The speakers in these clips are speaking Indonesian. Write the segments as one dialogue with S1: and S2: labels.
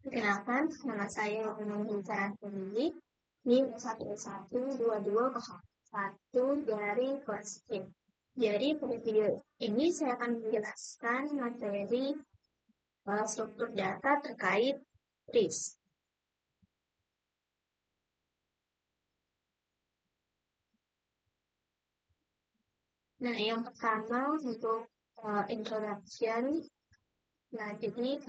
S1: Perkenalkan, nama saya Nunung Sarantini. Ini 11221 dari kelas C. Jadi pada video ini saya akan menjelaskan materi struktur data terkait TRIS. Nah, yang pertama untuk introduction. Nah, jadi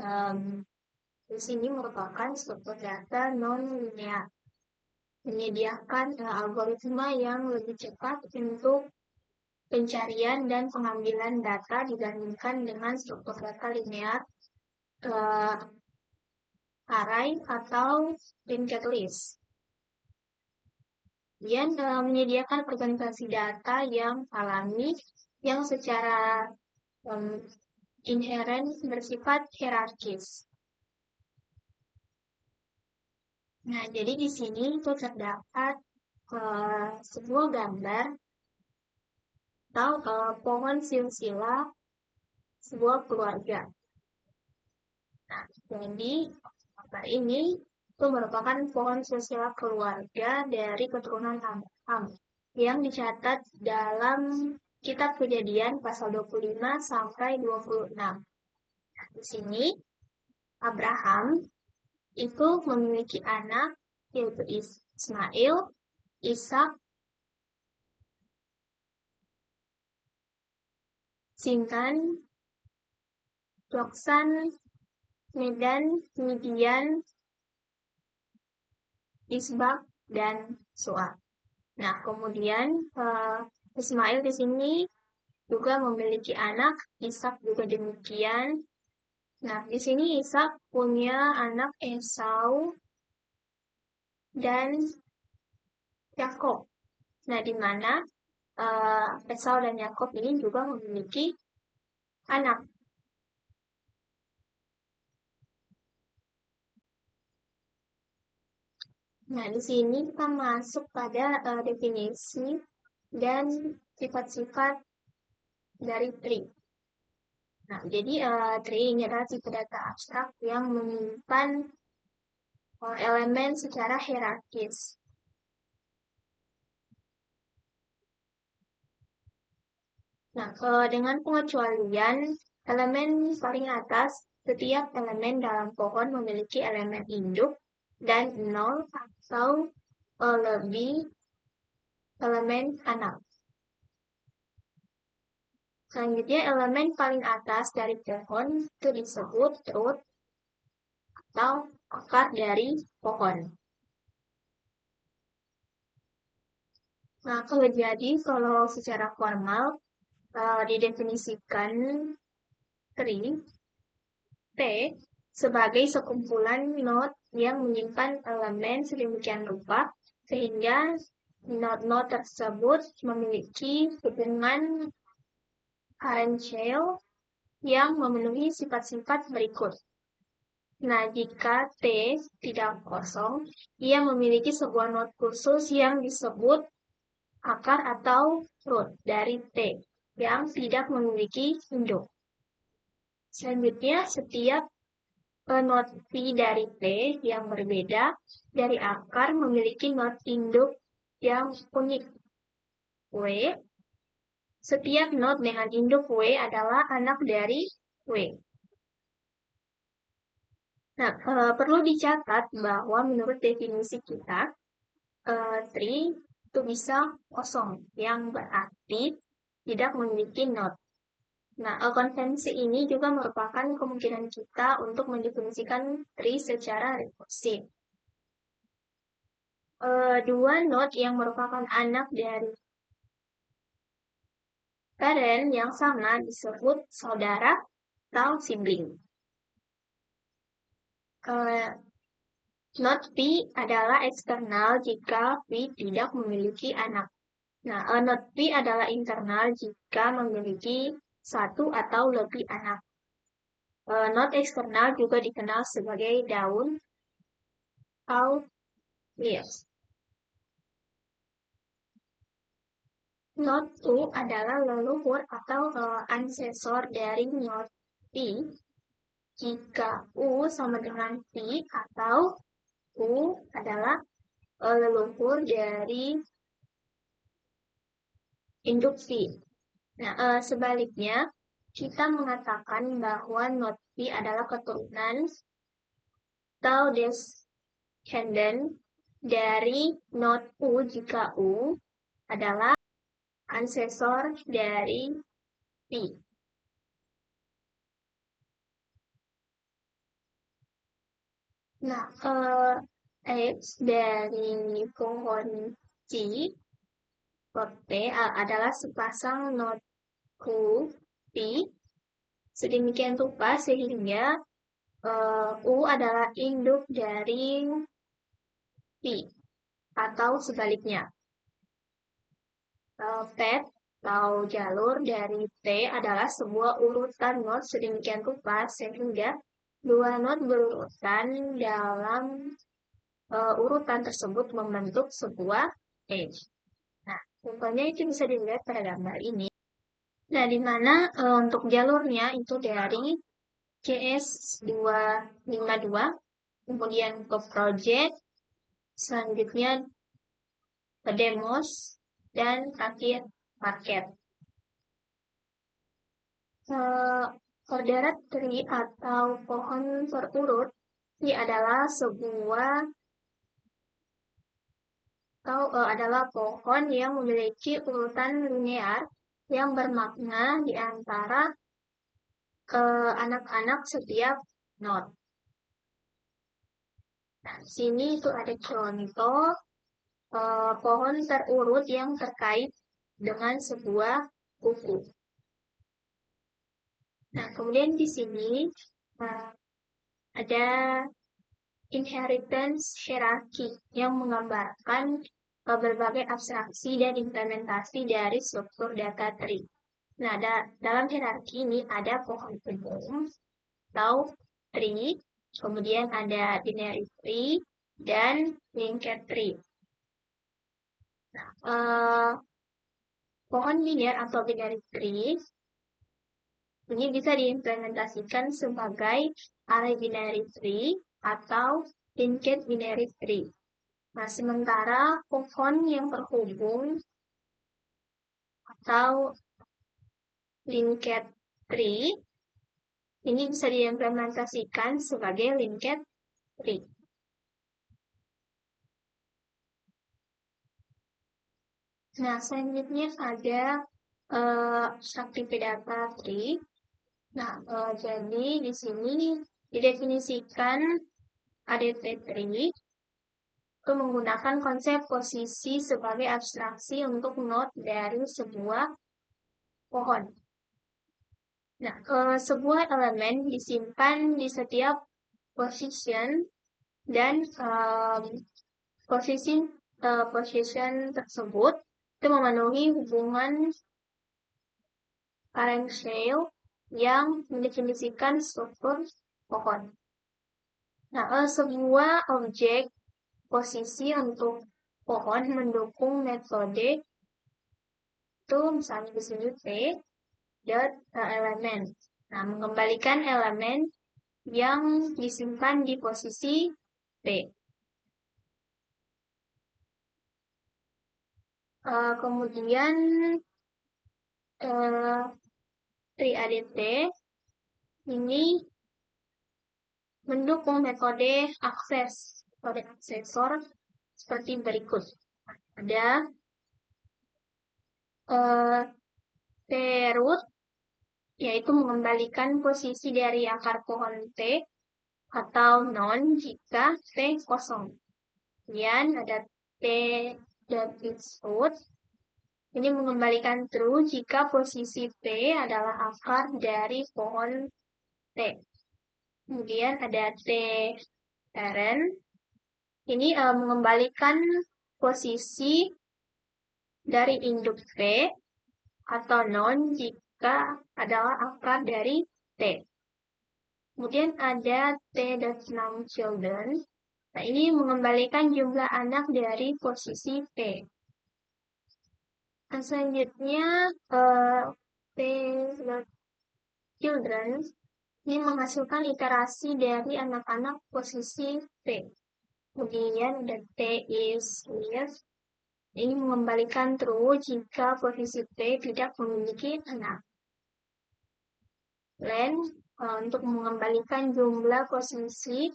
S1: di sini merupakan struktur data non-linear, menyediakan algoritma yang lebih cepat untuk pencarian dan pengambilan data dibandingkan dengan struktur data linear, array, atau linked list. Dia menyediakan presentasi data yang alami, yang secara inheren bersifat hierarkis. Nah, jadi di sini itu terdapat sebuah gambar atau pohon silsilah sebuah keluarga. Nah, jadi gambar ini itu merupakan pohon silsilah keluarga dari keturunan Abraham yang dicatat dalam Kitab Kejadian pasal 25 sampai 26. Nah, di sini Abraham itu memiliki anak yaitu Ismail, Ishak, Sintan, Yoksan, Medan, Midian, Isbak, dan Soa. Nah, kemudian Ismail di sini juga memiliki anak, Ishak juga demikian. Nah, di sini Ishak punya anak Esau dan Yakob. Nah, di mana Esau dan Yakob ini juga memiliki anak. Nah, di sini kita masuk pada definisi dan sifat-sifat dari tree. Nah, jadi tree ini adalah tipe data abstrak yang menyimpan elemen secara hierarkis. Nah, dengan pengecualian elemen paling atas, setiap elemen dalam pohon memiliki elemen induk dan 0 atau lebih elemen anak. Selanjutnya, elemen paling atas dari pohon itu disebut root atau akar dari pohon. Nah, kalau secara formal didefinisikan tree T sebagai sekumpulan node yang menyimpan elemen sedemikian rupa sehingga node-node tersebut memiliki hubungan Harenschel yang memenuhi sifat-sifat berikut. Nah, jika T tidak kosong, ia memiliki sebuah node khusus yang disebut akar atau root dari T yang tidak memiliki induk. Selanjutnya, setiap node P dari T yang berbeda dari akar memiliki node induk yang unik. W. Setiap node dengan induk W adalah anak dari W. Nah, perlu dicatat bahwa menurut definisi kita, tree itu bisa kosong, yang berarti tidak memiliki node. Nah, konvensi ini juga merupakan kemungkinan kita untuk mendefinisikan tree secara rekursif. Dua node yang merupakan anak dari parent yang sama disebut saudara atau sibling. Node P adalah eksternal jika P tidak memiliki anak. Nah, node P adalah internal jika memiliki satu atau lebih anak. Node eksternal juga dikenal sebagai daun atau leaves. Node 2 adalah leluhur atau ancestor dari node P jika U sama dengan P atau U adalah leluhur dari induk P. Nah, sebaliknya, kita mengatakan bahwa not P adalah keturunan atau descendant dari not U jika U adalah ancestor dari P. Nah, X dari pohon C P adalah sepasang not U P sedemikian rupa sehingga U adalah induk dari P atau sebaliknya. Path atau jalur dari T adalah sebuah urutan not sedemikian rupa sehingga dua not berurutan dalam urutan tersebut membentuk sebuah edge. Nah, contohnya itu bisa dilihat pada gambar ini. Nah, di mana untuk jalurnya itu dari CS252, kemudian ke project, selanjutnya ke demos, dan akhir market. Coordinate tree atau pohon terurut ini adalah sebuah adalah pohon yang memiliki urutan linear yang bermakna di antara anak-anak setiap node. Nah, di sini itu ada contoh pohon terurut yang terkait dengan sebuah buku. Nah, kemudian di sini ada inheritance hierarchy yang menggambarkan berbagai abstraksi dan implementasi dari struktur data tree. Nah, dalam hierarki ini ada pohon umum atau tree, kemudian ada binary tree dan linked tree. Nah, pohon linear atau binary tree ini bisa diimplementasikan sebagai array binary tree atau linked binary tree. Nah, sementara pohon yang terhubung atau linked tree ini bisa diimplementasikan sebagai linked tree. Nah, selanjutnya ada structured data tree. Nah, jadi di sini didefinisikan ADT tree itu menggunakan konsep posisi sebagai abstraksi untuk node dari sebuah pohon. Nah, sebuah elemen disimpan di setiap position dan position tersebut itu memenuhi hubungan parenthetical yang mendefinisikan struktur pohon. Nah, sebuah objek posisi untuk pohon mendukung metode itu misalnya di sini P dot elemen. Nah, mengembalikan elemen yang disimpan di posisi P. Kemudian tree ADT ini mendukung metode akses, metode aksesor seperti berikut. Ada T-root, yaitu mengembalikan posisi dari akar pohon T atau non jika T kosong. Kemudian ada T.root, ini mengembalikan true jika posisi T adalah akar dari pohon T. Kemudian ada T-parent, ini mengembalikan posisi dari induk T atau non jika adalah akar dari T. Kemudian ada T.children. Nah, ini mengembalikan jumlah anak dari posisi T. Nah, selanjutnya T.children Ini menghasilkan iterasi dari anak-anak posisi P. Kemudian ada T is if. Ini mengembalikan true jika posisi P tidak memiliki anak. Len untuk mengembalikan jumlah posisi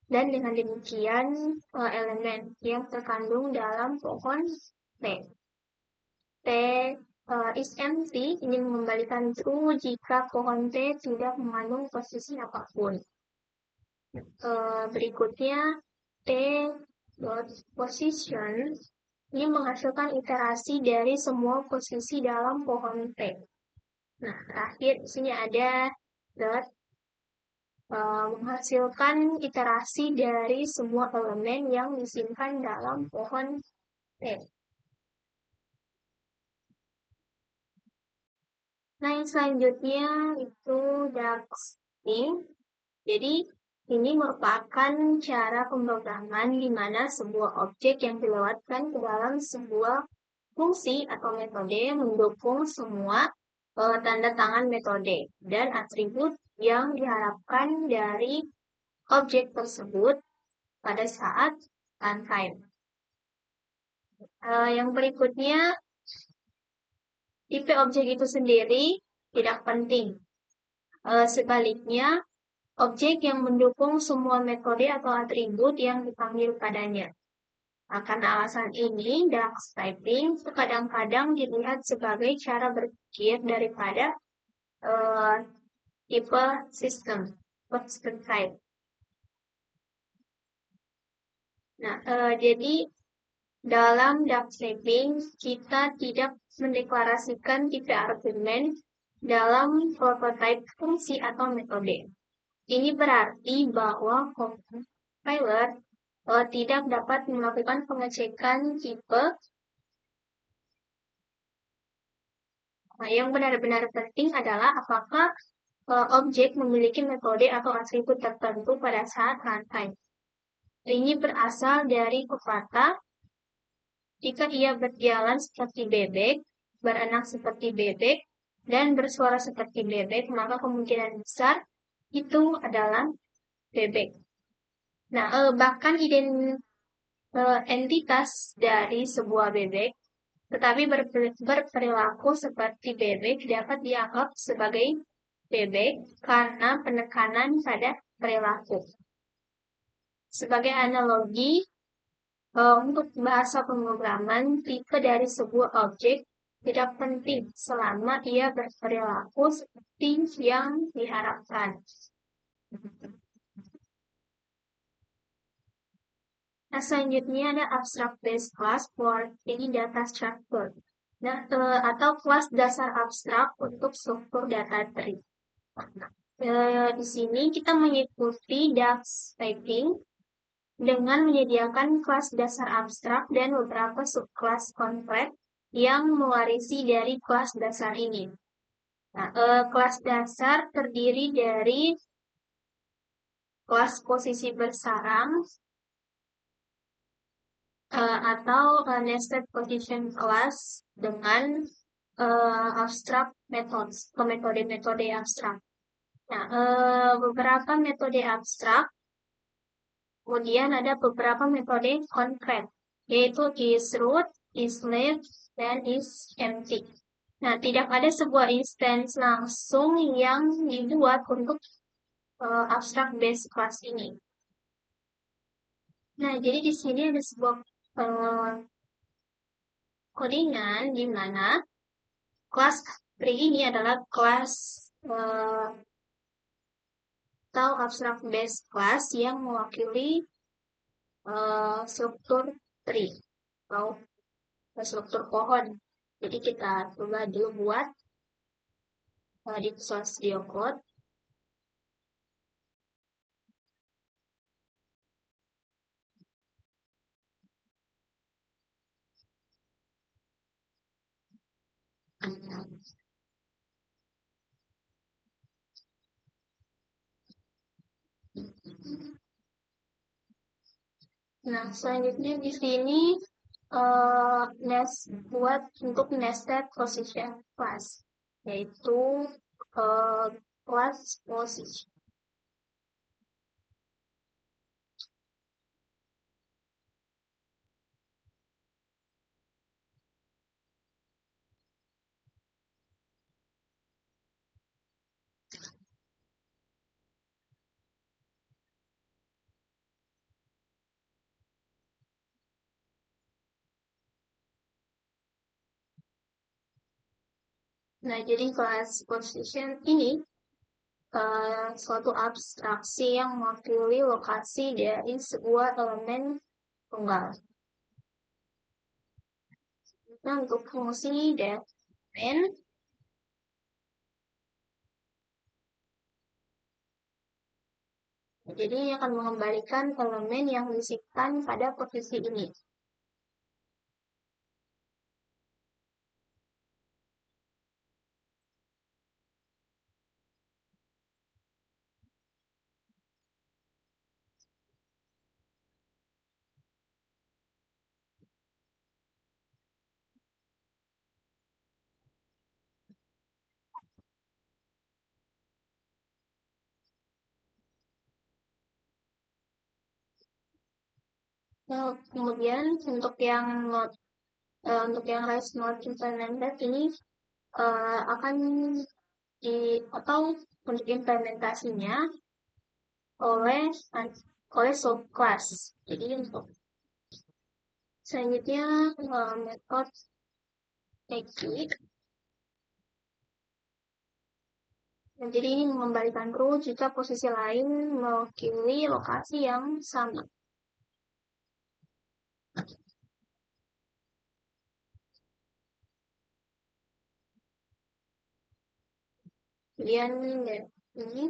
S1: dan dengan demikian elemen yang terkandung dalam pohon T. T is empty ini mengembalikan true jika pohon T tidak mengandung posisi apapun. Berikutnya T dot position ini menghasilkan iterasi dari semua posisi dalam pohon T. Nah, terakhir di sini ada dot menghasilkan iterasi dari semua elemen yang disimpan dalam pohon T. Nah, yang selanjutnya itu ducting. Jadi, ini merupakan cara pemrograman di mana sebuah objek yang dilewatkan ke dalam sebuah fungsi atau metode mendukung semua tanda tangan metode dan atribut yang diharapkan dari objek tersebut pada saat runtime. Yang berikutnya, tipe objek itu sendiri tidak penting. Sebaliknya, objek yang mendukung semua metode atau atribut yang dipanggil padanya. Nah, karena alasan ini, Dux typing kadang-kadang dilihat sebagai cara berpikir daripada tipe sistem type. Nah, jadi dalam Dux typing kita tidak mendeklarasikan tipe argumen dalam prototype fungsi atau metode. Ini berarti bahwa compiler tidak dapat melakukan pengecekan tipe. Nah, yang benar-benar penting adalah apakah objek memiliki metode atau atribut tertentu pada saat runtime. Ini berasal dari pepatah, jika ia berjalan seperti bebek, beranak seperti bebek, dan bersuara seperti bebek, maka kemungkinan besar itu adalah bebek. Nah, bahkan entitas dari sebuah bebek, tetapi berperilaku seperti bebek dapat dianggap sebagai bebek karena penekanan pada perilaku. Sebagai analogi, untuk bahasa pemrograman, tipe dari sebuah objek tidak penting selama ia berperilaku seperti yang diharapkan. Nah, selanjutnya ada abstract base class for any data structure. Nah, atau kelas dasar abstrak untuk struktur data tree. Di sini kita mengikuti Dux typing dengan menyediakan kelas dasar abstrak dan beberapa subkelas konkret yang mewarisi dari kelas dasar ini. Nah, kelas dasar terdiri dari kelas posisi bersarang atau nested position class dengan abstrak metode abstrak. Nah, beberapa metode abstrak, kemudian ada beberapa metode konkret, yaitu isRoot, isLive, dan isEmpty. Nah, tidak ada sebuah instance langsung yang dibuat untuk abstrak base class ini. Nah, jadi di sini ada sebuah codingan di mana kelas tree ini adalah kelas atau abstract base class yang mewakili struktur tree atau struktur pohon. Jadi kita coba dulu buat di Visual Studio Code. Nah, selanjutnya di sini buat untuk nested position class, yaitu class position. Nah, jadi class position ini suatu abstraksi yang mewakili lokasi dari sebuah elemen tunggal. Nah, untuk fungsi elemen, jadi ini akan mengembalikan elemen yang disimpan pada posisi ini. Nah, kemudian untuk yang REST Node Implemented ini akan atau untuk implementasinya oleh subclass. Jadi untuk selanjutnya metode exit. Nah, jadi ini mengembalikan true jika posisi lain mewakili lokasi yang sama. Kemudian ini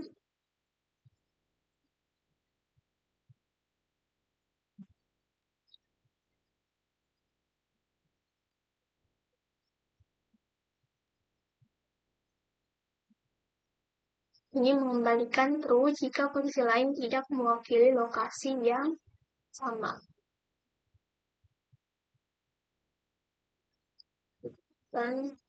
S1: mengembalikan true jika posisi lain tidak mewakili lokasi yang sama. Dan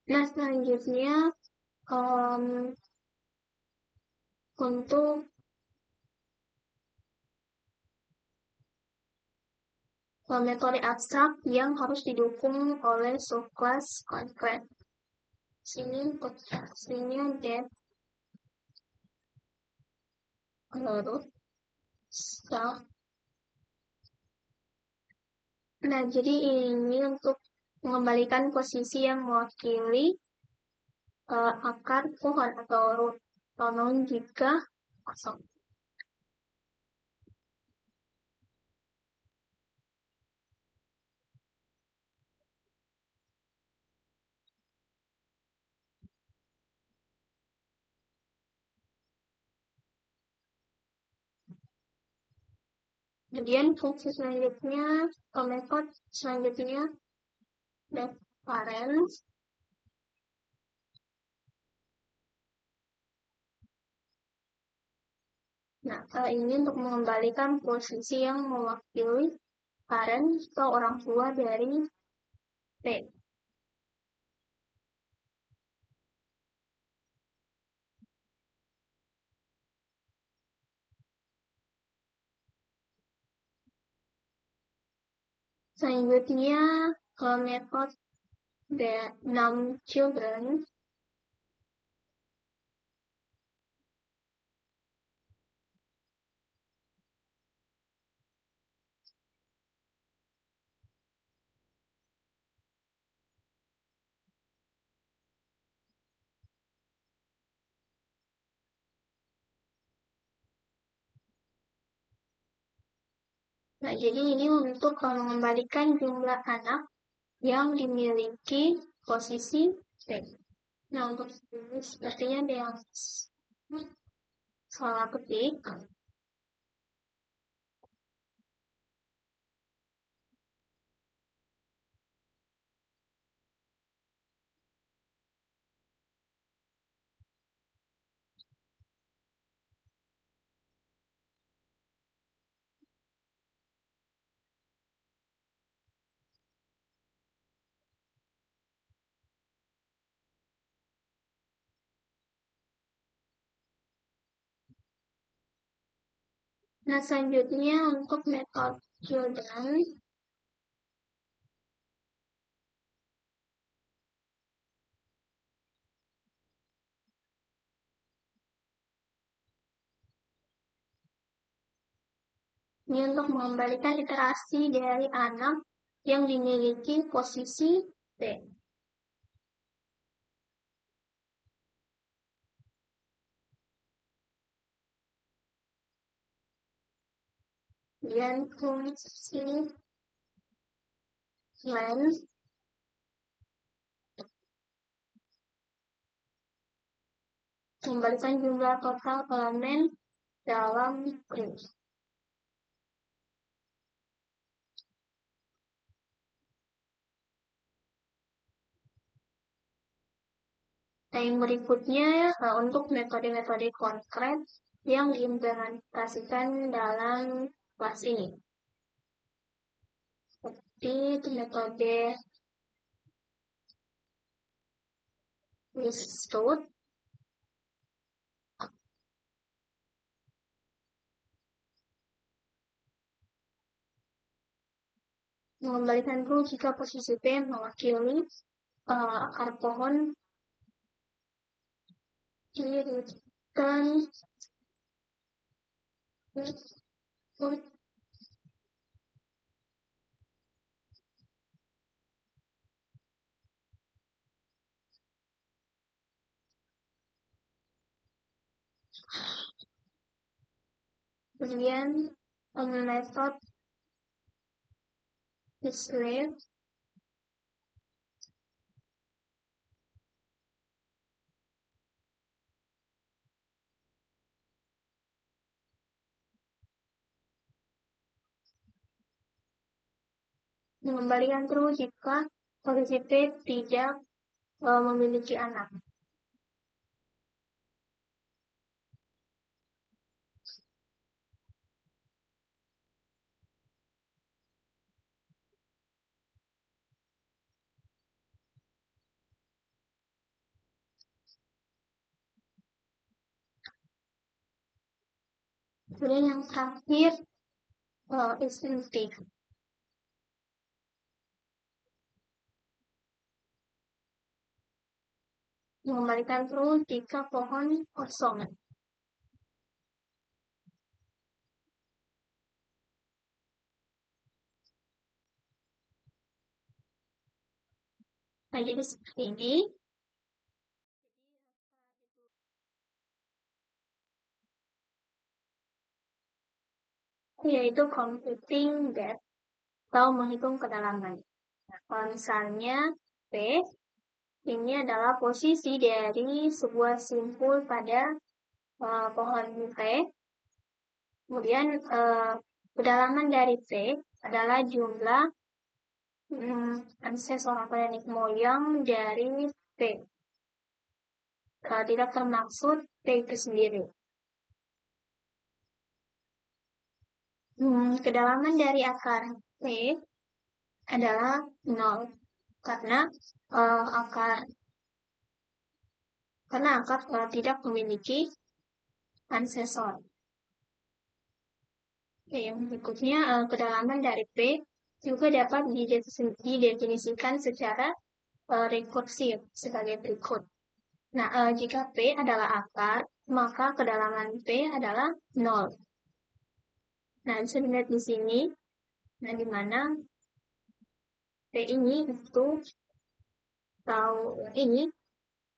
S1: nah selanjutnya untuk metode abstrak yang harus didukung oleh subclass concrete. Sini get menurut self. Nah, jadi ini untuk mengembalikan posisi yang mewakili akar pohon atau root non jika kosong. Kemudian fungsi selanjutnya, metode selanjutnya, def parent. Nah, ini untuk mengembalikan posisi yang mewakili parent atau orang tua dari T. Selanjutnya, metode the num children. Nah, jadi ini untuk mengembalikan jumlah anak yang dimiliki posisi T. Nah, untuk ini sepertinya ada yang salah ketik. Nah, selanjutnya untuk metode Jordan, ini untuk mengembalikan literasi dari anak yang dimiliki posisi P. Kemudian fungsi lens mengembalikan jumlah total elemen dalam grid. Nah, yang berikutnya untuk metode-metode konkret yang diimplementasikan dalam kelas ini. Seperti itu metode Listud, mengembalikan rule jika posisi P mewakili akar pohon dan kemudian metode display mengembalikan true jika posisi P tidak memiliki anak. Kemudian yang terakhir instinktif. Mengembalikan true jika pohon kosong. Nah, jadi seperti ini. Yaitu computing depth atau menghitung kedalaman. Nah, kalau misalnya P ini adalah posisi dari sebuah simpul pada pohon P. Kemudian kedalaman dari P adalah jumlah ancestor atau nenek moyang dari P. Tidak termaksud P itu sendiri. Kedalaman dari akar P adalah 0 karena akar tidak memiliki ancestor. Oke, yang berikutnya kedalaman dari P juga dapat didefinisikan secara rekursif sebagai berikut. Nah, jika P adalah akar, maka kedalaman P adalah 0. Nah, bisa dilihat di sini, nah di mana P ini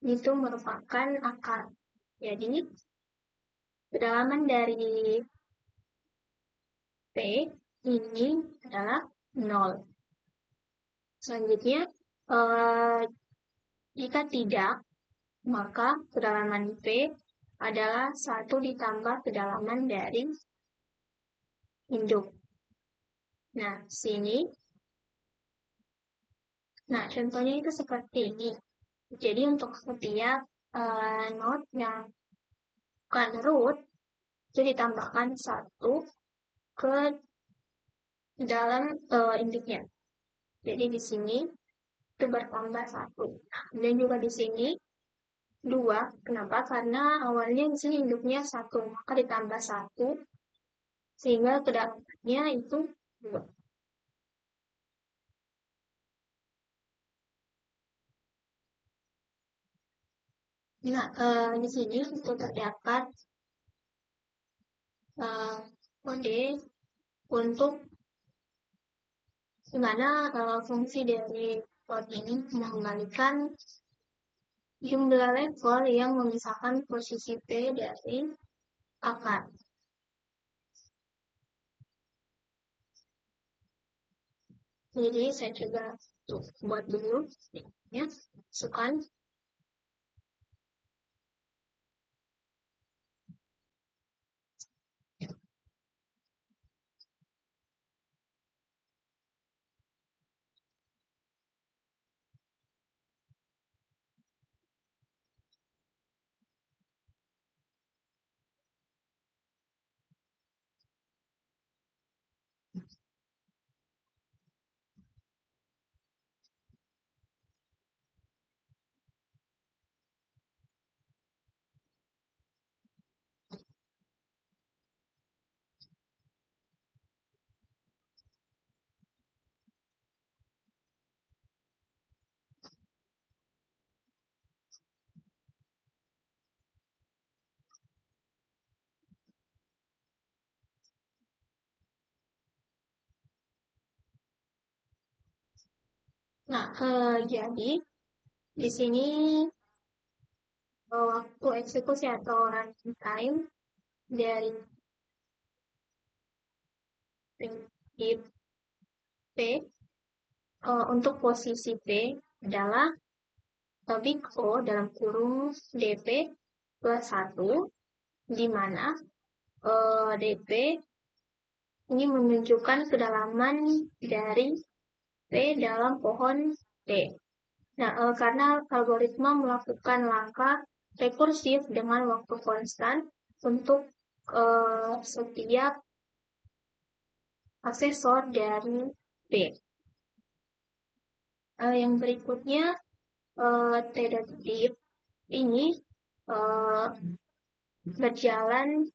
S1: itu merupakan akar. Jadi, kedalaman dari P ini adalah 0. Selanjutnya, jika tidak, maka kedalaman P adalah 1 ditambah kedalaman dari induk. Nah, sini. Nah, contohnya itu seperti ini. Jadi untuk setiap node yang bukan root, itu ditambahkan 1 ke dalam induknya. Jadi di sini itu bertambah 1. Dan juga di sini 2. Kenapa? Karena awalnya di sini induknya 1, maka ditambah 1 sehingga kedalamannya itu 2. Nah, di sini itu terdapat kode untuk di mana fungsi dari plot ini mengembalikan jumlah level yang memisahkan posisi P dari akar. Jadi saya coba buat dulu ya, masukkan. Nah, jadi di sini waktu eksekusi atau running time dari prinsip P untuk posisi P adalah big O dalam kurung DP plus 1, di mana DP ini menunjukkan kedalaman dari P dalam pohon P. Nah, karena algoritma melakukan langkah rekursif dengan waktu konstan untuk setiap aksesor dari P. Yang berikutnya, detektif ini berjalan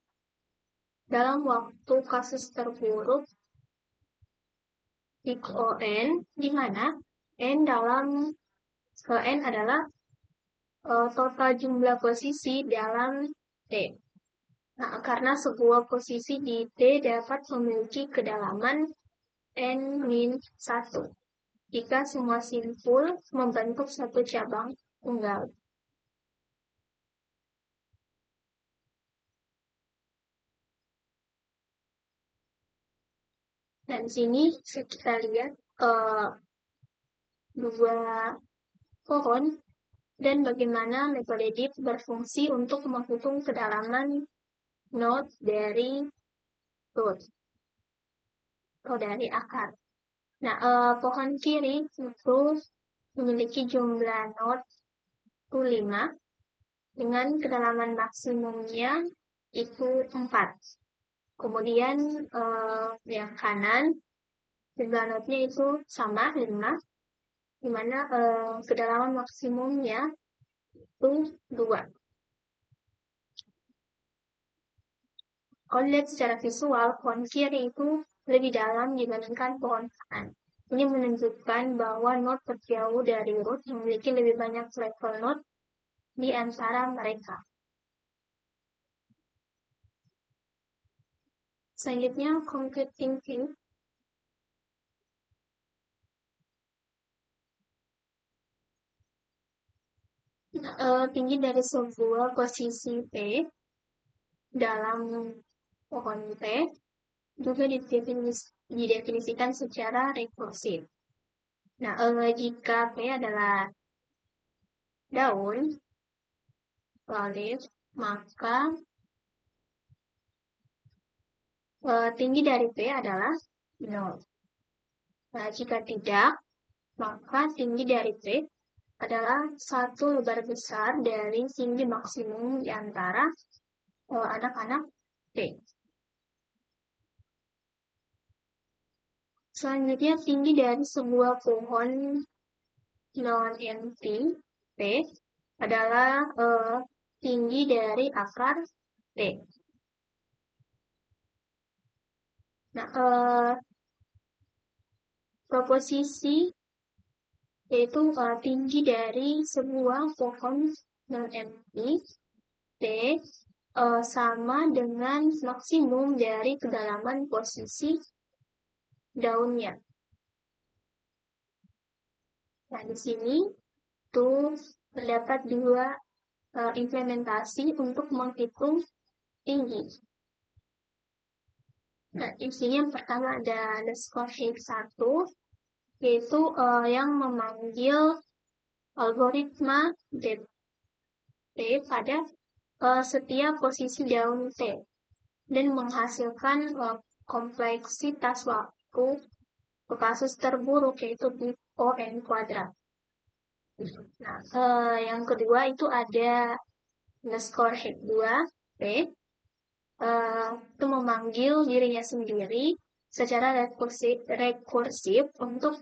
S1: dalam waktu kasus terburuk big O(n), di mana N adalah total jumlah posisi dalam T. Nah, karena sebuah posisi di T dapat memiliki kedalaman N-1 jika semua simpul membentuk satu cabang tunggal. Dan di sini kita lihat dua pohon dan bagaimana metode deep berfungsi untuk menghitung kedalaman node dari root atau dari akar. Nah, pohon kiri itu memiliki jumlah node 5 dengan kedalaman maksimumnya itu 4. Kemudian yang kanan jumlah node-nya itu sama 5, di mana kedalaman maksimumnya itu 2. Kalau dilihat secara visual, pohon kiri itu lebih dalam dibandingkan pohon kanan. Ini menunjukkan bahwa node terjauh dari root memiliki lebih banyak level node di antara mereka. Selanjutnya, concrete thinking. Tinggi dari sebuah posisi P dalam pohon P juga didefinisikan secara rekursif. Nah, jika P adalah daun, valid, maka tinggi dari P adalah 0. Nah, jika tidak, maka tinggi dari P adalah satu lebar besar dari tinggi maksimum di antara anak-anak P. Selanjutnya, tinggi dari sebuah pohon non-empty P adalah tinggi dari akar P. Nah, proposisi yaitu tinggi dari sebuah pohon non-empty P sama dengan maksimum dari kedalaman posisi daunnya. Nah, di sini tuh terdapat dua implementasi untuk menghitung tinggi. Nah, di sini yang pertama ada underscore head 1, yaitu yang memanggil algoritma DP pada setiap posisi daun T dan menghasilkan kompleksitas waktu ke kasus terburuk yaitu bit ON kuadrat. Nah, yang kedua itu ada underscore head 2 P itu memanggil dirinya sendiri secara rekursif untuk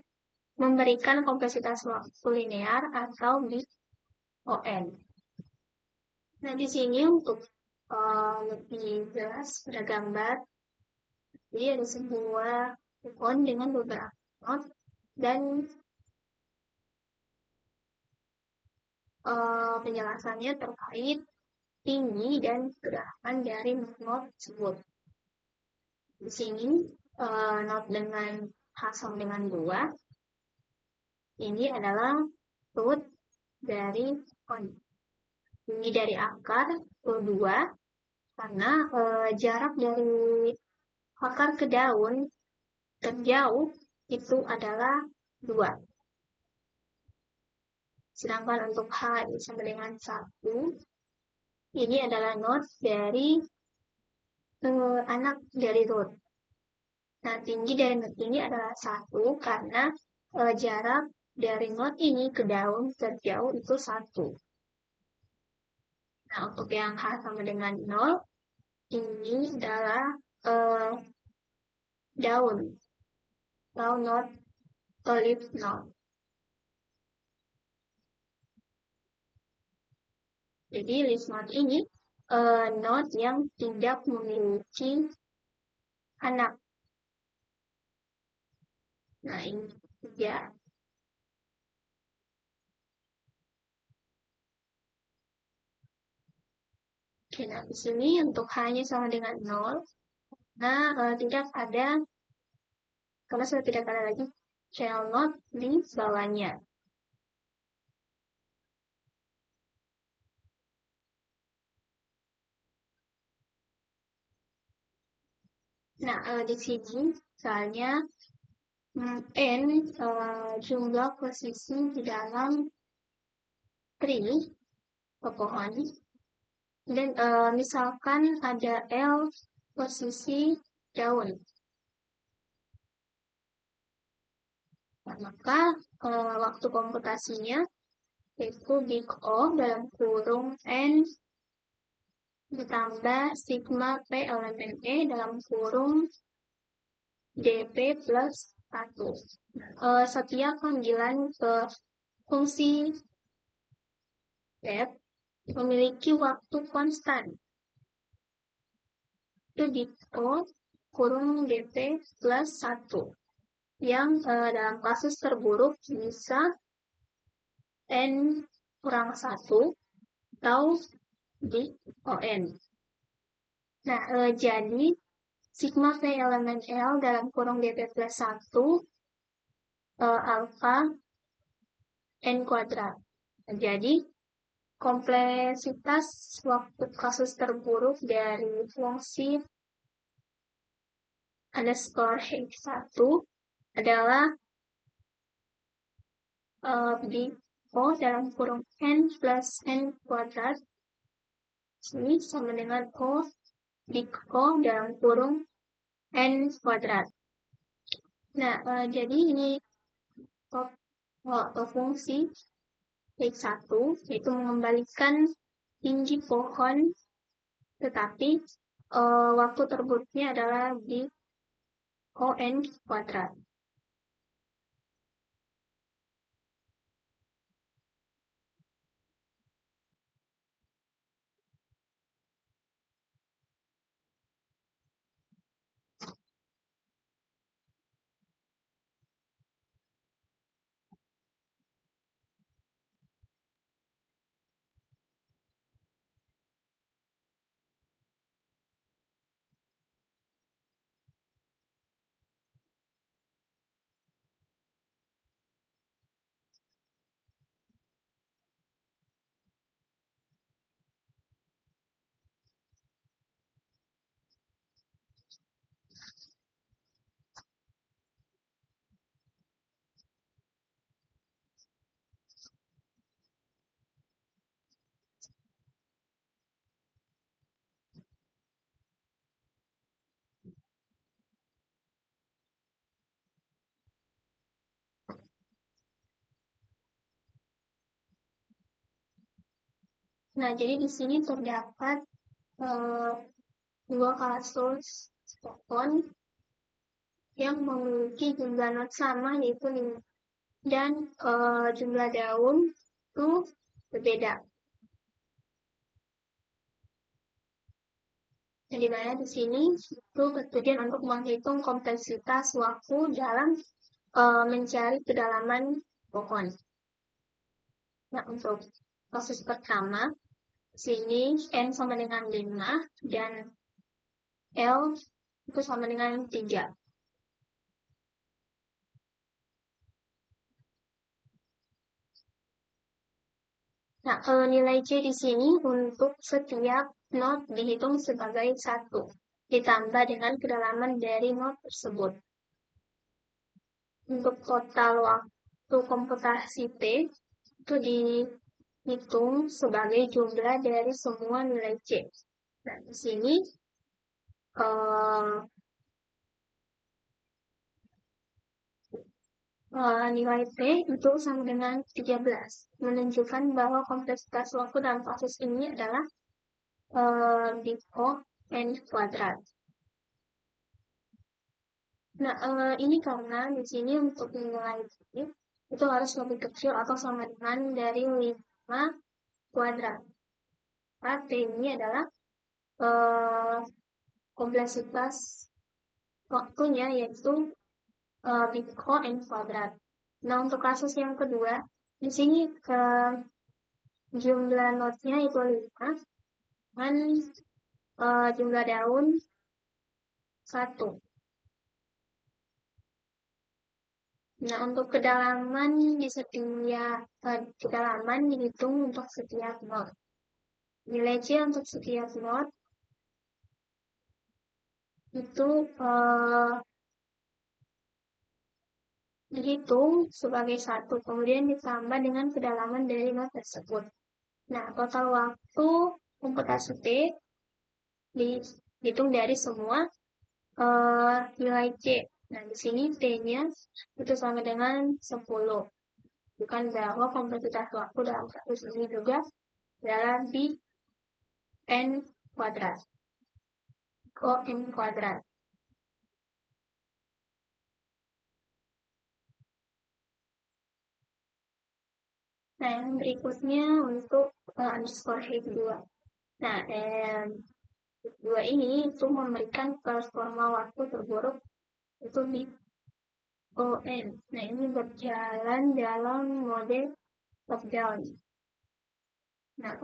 S1: memberikan kompleksitas waktu linear atau bit ON. Nah, di sini untuk lebih jelas pada gambar, jadi ada sebuah pohon dengan beberapa not dan penjelasannya terkait tinggi dan gerakan dari not tersebut. Di sini not dengan sama dengan 2 ini adalah root dari pohon. Tinggi dari akar 2 karena jarak dari akar ke daun terjauh itu adalah 2. Sedangkan untuk H sama dengan 1, ini adalah not dari anak dari root. Nah, tinggi dari not ini adalah 1 karena jarak dari not ini ke daun terjauh itu 1. Nah, untuk yang H sama dengan 0, ini adalah daun atau not leaf node. Jadi leaf node ini node yang tidak memiliki anak. Nah, ini ya. Oke, nah di sini untuk H-nya sama dengan 0. Nah, tidak ada, karena sudah tidak ada lagi channel node di bawahnya. Nah, di sini misalnya N jumlah posisi di dalam tree pohon dan misalkan ada L posisi daun. Nah, maka waktu komputasinya yaitu big O dalam kurung N ditambah sigma P elemen E dalam kurung DP plus 1. Setiap panggilan ke fungsi dep memiliki waktu konstan. Itu di O kurung DP plus 1. Yang dalam kasus terburuk bisa N kurang 1 atau di ON. Nah, jadi sigma P elemen L dalam kurung DP plus 1 alfa N kuadrat. Nah, jadi kompleksitas waktu kasus terburuk dari fungsi underscore H1 adalah di O dalam kurung N plus N kuadrat Ini sama dengan O di O dalam kurung N kuadrat. Nah, jadi ini fungsi X1 yaitu mengembalikan tinggi pohon, tetapi waktu terburuknya adalah di ON kuadrat. Nah, jadi di sini terdapat dua kasus pohon yang memiliki jumlah not sama yaitu 5 dan jumlah daun itu berbeda. Nah, di mana di sini itu bertujuan untuk menghitung kompleksitas waktu dalam mencari kedalaman pohon. Nah, untuk kasus pertama, sini N sama dengan 5 dan L itu sama dengan 3. Nah, nilai C di sini untuk setiap not dihitung sebagai 1, ditambah dengan kedalaman dari not tersebut. Untuk total waktu komputasi T, itu dihitung sebagai jumlah dari semua nilai C. Nah, di sini nilai T itu sama dengan 13, menunjukkan bahwa kompleksitas waktu dalam kasus ini adalah big O N kuadrat. Nah, ini karena di sini untuk nilai T itu harus lebih kecil atau sama dengan dari 5 kuadrat. Nah, T ini adalah kompleksitas waktunya yaitu big O N kuadrat. Nah, untuk kasus yang kedua, di sini jumlah notnya itu 5 dan jumlah daun 1. Nah, untuk kedalaman di setiap kedalaman dihitung untuk setiap not. Nilai C untuk setiap not itu dihitung sebagai 1, kemudian ditambah dengan kedalaman dari not tersebut. Nah, total waktu komputasi T dihitung dari semua nilai C. Nah, di sini T-nya itu sama dengan 10. Bukan bahwa kompleksitas waktu dalam kasus ini juga adalah di N kuadrat. O N kuadrat. Nah, yang berikutnya untuk underscore head 2. Nah, dua ini itu memberikan performa waktu terburuk itu di ON. Nah, ini berjalan dalam mode top down. Nah,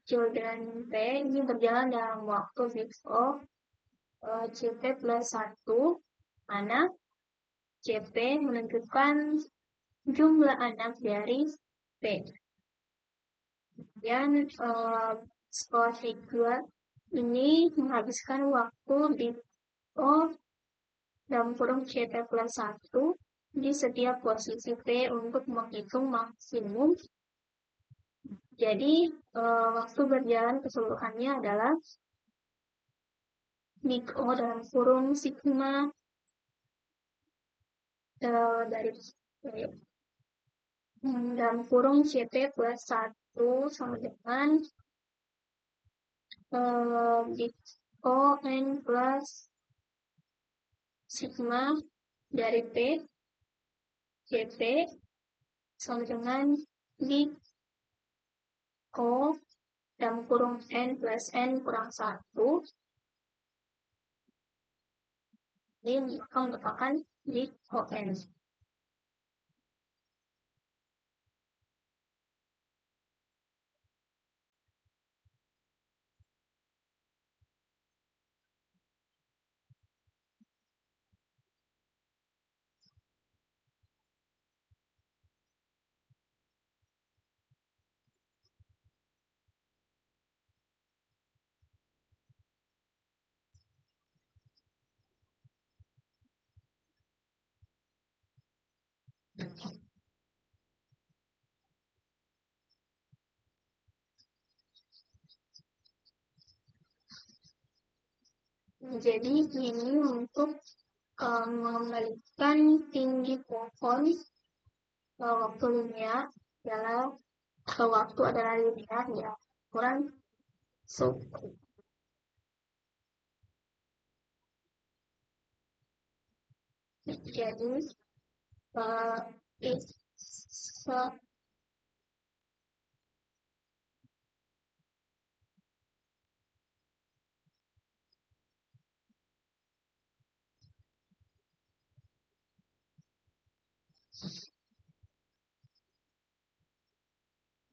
S1: children P ini berjalan dalam waktu big O CP plus 1, mana CP menentukan jumlah anak dari P. Dan skor H2 ini menghabiskan waktu di O dalam kurung CP plus 1 di setiap posisi P untuk menghitung maksimum Jadi, waktu berjalan keseluruhannya adalah big O dalam kurung sigma dari dalam kurung CP plus 1 sama dengan big O N plus sigma dari P CP sama dengan big O dalam kurung N plus N kurang 1. Ini maka merupakan big ON. Jadi ini untuk mengembalikan tinggi pohon waktu linear adalah waktu adalah linear ya kurang suku. Jadi uh,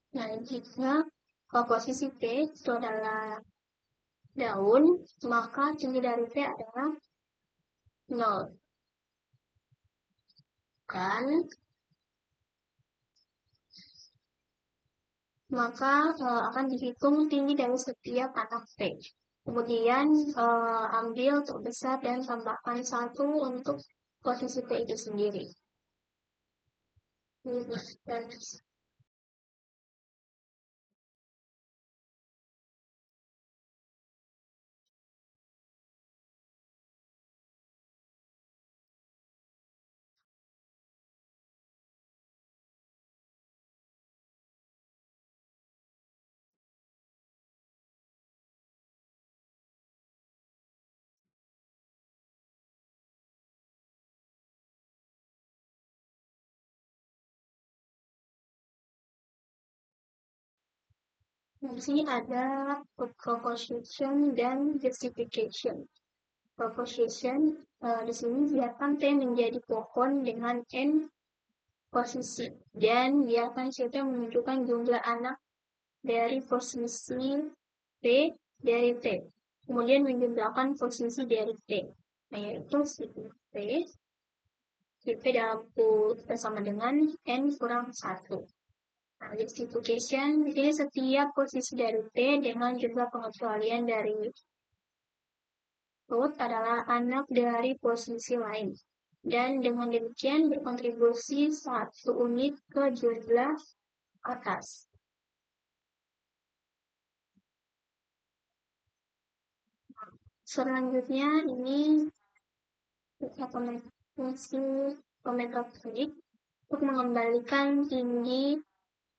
S1: nah jika posisi P itu adalah daun, maka tinggi dari P adalah 0. Kan? Maka akan dihitung tinggi dari setiap anak P. Kemudian ambil terbesar dan tambahkan 1 untuk posisi P itu sendiri. Di sini ada proposition dan justification. Proposition di sini biarkan T menjadi pohon dengan N posisi dan biarkan CT menunjukkan jumlah anak dari posisi P dari T. Kemudian menjumlahkan posisi dari T. Nah, yaitu P dalam bersama dengan N kurang 1. Nah, justification, jadi setiap posisi dari T dengan jumlah pengecualian dari root adalah anak dari posisi lain. Dan dengan demikian berkontribusi 1 unit ke jumlah atas. Selanjutnya ini kita fungsi kometrik untuk mengembalikan tinggi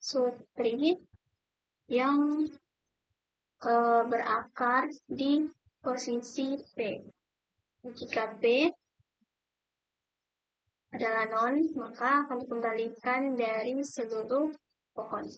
S1: subtree yang berakar di posisi P. Jika P adalah non, maka akan dikembalikan dari seluruh pohon.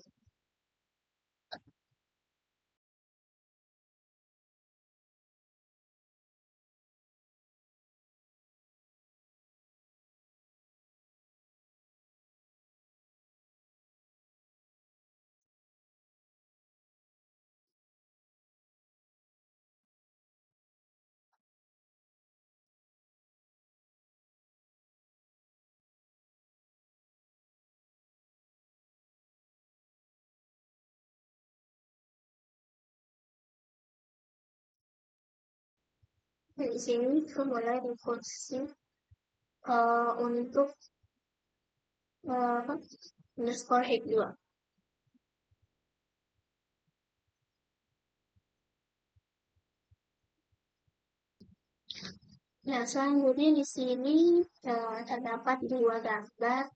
S1: Di sini mulai rekursi untuk underscore head 2. Nah, selanjutnya di sini terdapat dua gambar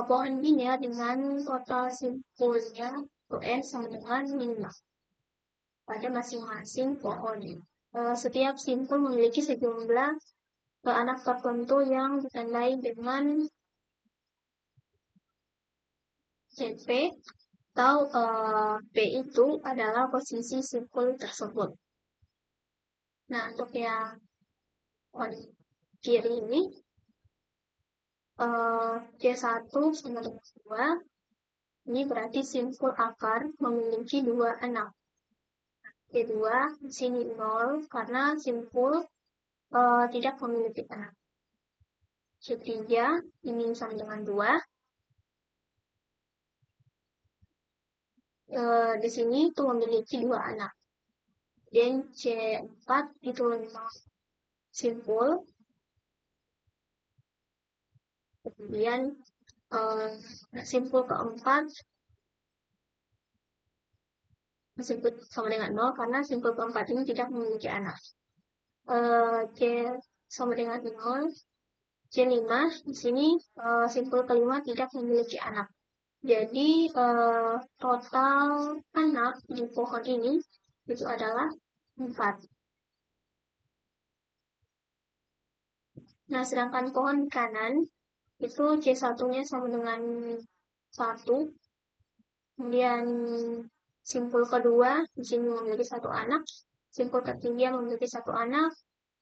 S1: pohon biner dengan total simpulnya UN sama dengan 5 pada masing-masing pohon. Setiap simpul memiliki sejumlah anak tertentu yang ditandai dengan CP atau P itu adalah posisi simpul tersebut. Nah, untuk yang kiri ini C1 sama dengan 2, ini berarti simpul akar memiliki 2 anak. C2 di sini 0 karena simpul tidak memiliki anak. C3 ini sama dengan 2. Di sini itu memiliki 2 anak. Dan C4 itu memang simpul. Kemudian simpul keempat simpul sama dengan 0 karena simpul keempat ini tidak memiliki anak. C sama dengan 0. C5 di sini simpul kelima tidak memiliki anak. Jadi total anak di pohon ini itu adalah 4. Nah, sedangkan pohon kanan itu C1-nya sama dengan 1. Kemudian simpul kedua di sini memiliki 1 anak. Simpul ketiga memiliki 1 anak.